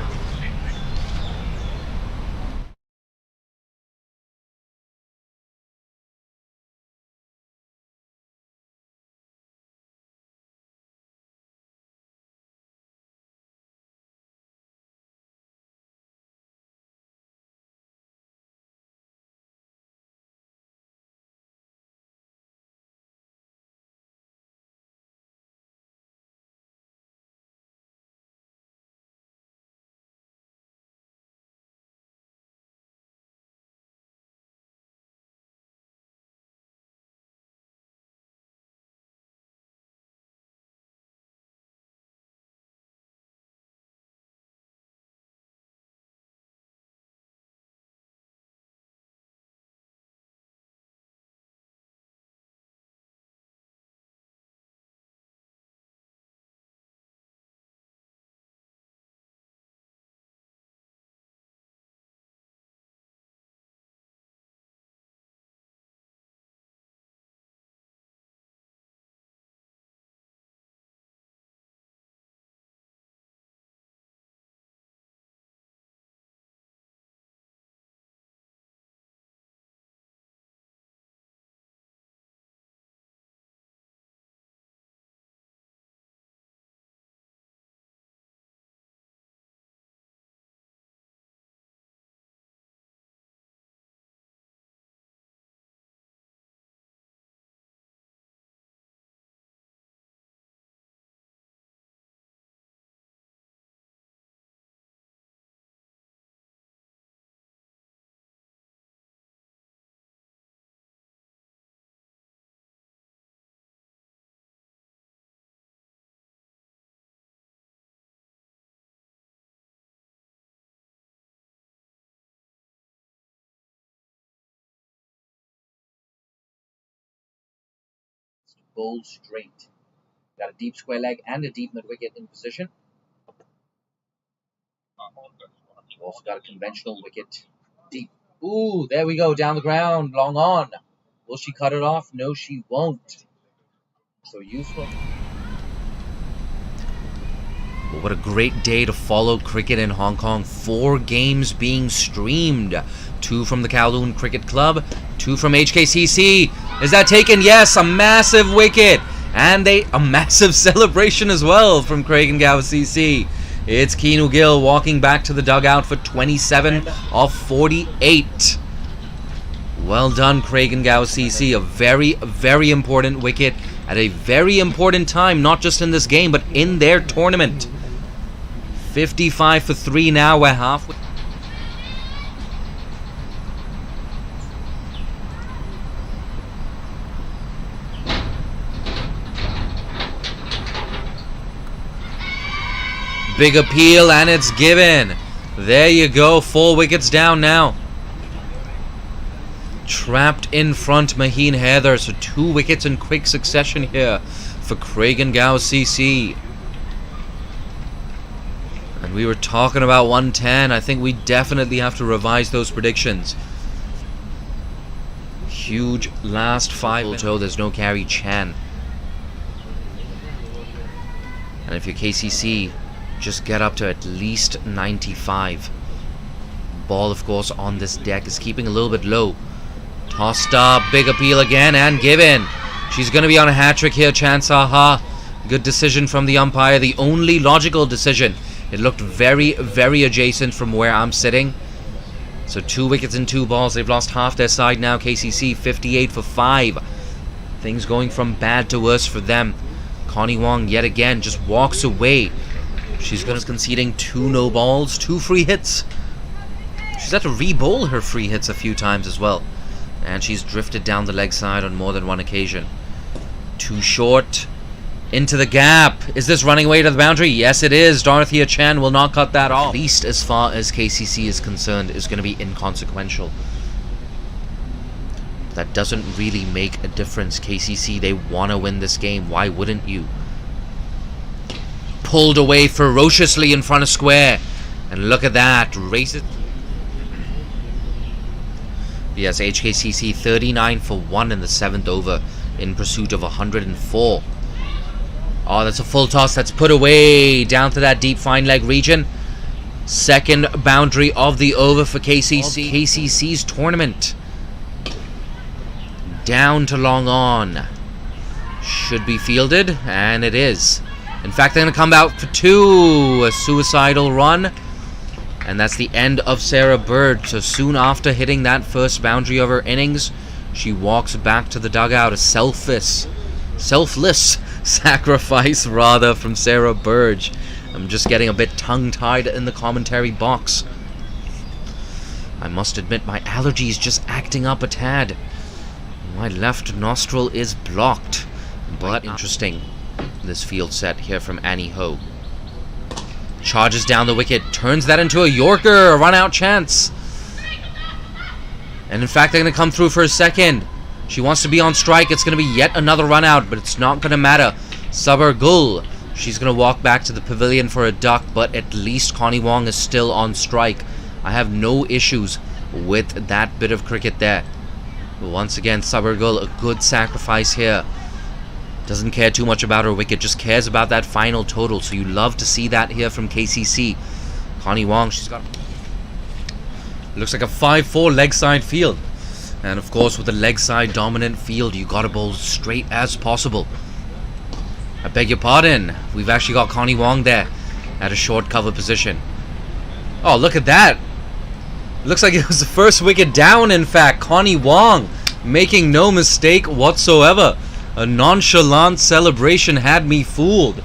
[SPEAKER 1] Bowled straight. Got a deep square leg and a deep mid wicket in position. Also got a conventional wicket deep. Ooh, there we go, down the ground, long on. Will she cut it off? No, she won't. So useful.
[SPEAKER 3] Well, what a great day to follow cricket in Hong Kong. 4 games being streamed. 2 from the Kowloon Cricket Club, 2 from HKCC. Is that taken? Yes, a massive wicket. And a massive celebration as well from Craig Gower CC. It's Keanu Gill walking back to the dugout for 27 of 48. Well done, Craig Gower CC. A very, very important wicket at a very important time, not just in this game, but in their tournament. 55 for 3 now. We're halfway. Big appeal, and it's given. There you go. 4 wickets down now. Trapped in front, Maheen Heather. So 2 wickets in quick succession here for Craig Gower CC. And we were talking about 110. I think we definitely have to revise those predictions. Huge last 5 minutes. There's no carry Chan. And if you're KCC, just get up to at least 95. Ball, of course, on this deck is keeping a little bit low. Tossed up, big appeal again, and given. She's going to be on a hat-trick here, Chan Saha. Good decision from the umpire, the only logical decision. It looked very, very adjacent from where I'm sitting. So 2 wickets and 2 balls. They've lost half their side now. KCC 58 for 5. Things going from bad to worse for them. Connie Wong yet again just walks away. She's going to conceding 2 no balls, 2 free hits. She's had to re-bowl her free hits a few times as well. And she's drifted down the leg side on more than one occasion. Too short. Into the gap. Is this running away to the boundary? Yes, it is. Dorothea Chan will not cut that off. At least as far as KCC is concerned, is going to be inconsequential. that doesn't really make a difference. KCC, they want to win this game. Why wouldn't you? Pulled away ferociously in front of square. And look at that. Race it. Yes, HKCC 39 for 1 in the 7th over in pursuit of 104. Oh, that's a full toss. That's put away down to that deep fine leg region. Second boundary of the over for KCC. KCC's tournament. Down to long on. Should be fielded, and it is. In fact, they're going to come out for 2. A suicidal run. And that's the end of Sarah Bird. So soon after hitting that first boundary of her innings, she walks back to the dugout. A selfless sacrifice, rather, from Sarah Burge. I'm just getting a bit tongue-tied in the commentary box. I must admit, my allergies just acting up a tad. My left nostril is blocked. But interesting, this field set here from Annie Ho. Charges down the wicket, turns that into a Yorker, a run-out chance. And in fact, they're going to come through for a second. She wants to be on strike. It's going to be yet another run-out, but it's not going to matter. Sabar Gul, she's going to walk back to the pavilion for a duck, but at least Connie Wong is still on strike. I have no issues with that bit of cricket there. But once again, Sabar Gul, a good sacrifice here. Doesn't care too much about her wicket, just cares about that final total. So you love to see that here from KCC. Connie Wong, she's got... looks like a 5-4 leg side field. And of course, with a leg side dominant field, you gotta bowl straight as possible. I beg your pardon. We've actually got Connie Wong there at a short cover position. Oh, look at that. Looks like it was the first wicket down, in fact. Connie Wong making no mistake whatsoever. A nonchalant celebration had me fooled.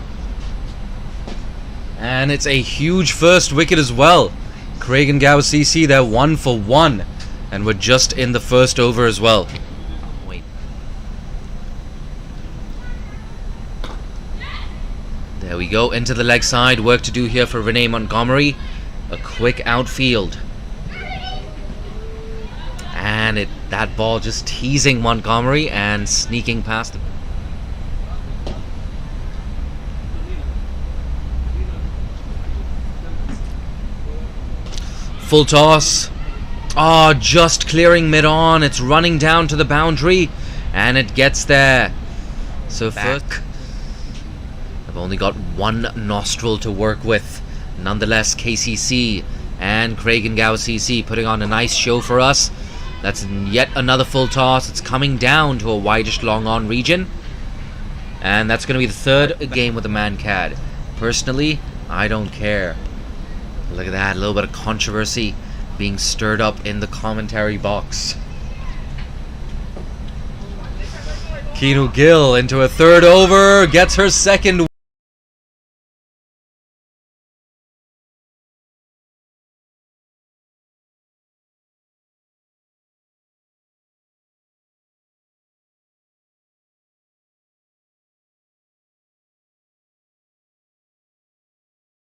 [SPEAKER 3] And it's a huge first wicket as well. Craig and Gower CC, they're 1 for 1. And we're just in the first over as well. Wait. There we go, into the leg side. Work to do here for Renee Montgomery. A quick outfield. And that ball just teasing Montgomery and sneaking past him. Full toss. Oh, just clearing mid-on. It's running down to the boundary. And it gets there. So first, I've only got one nostril to work with. Nonetheless, KCC and Craig and Gower CC putting on a nice show for us. That's yet another full toss. It's coming down to a wideish long-on region. And that's going to be the third game with the man-cad. Personally, I don't care. Look at that, a little bit of controversy being stirred up in the commentary box. Keanu Gill into a third over, gets her second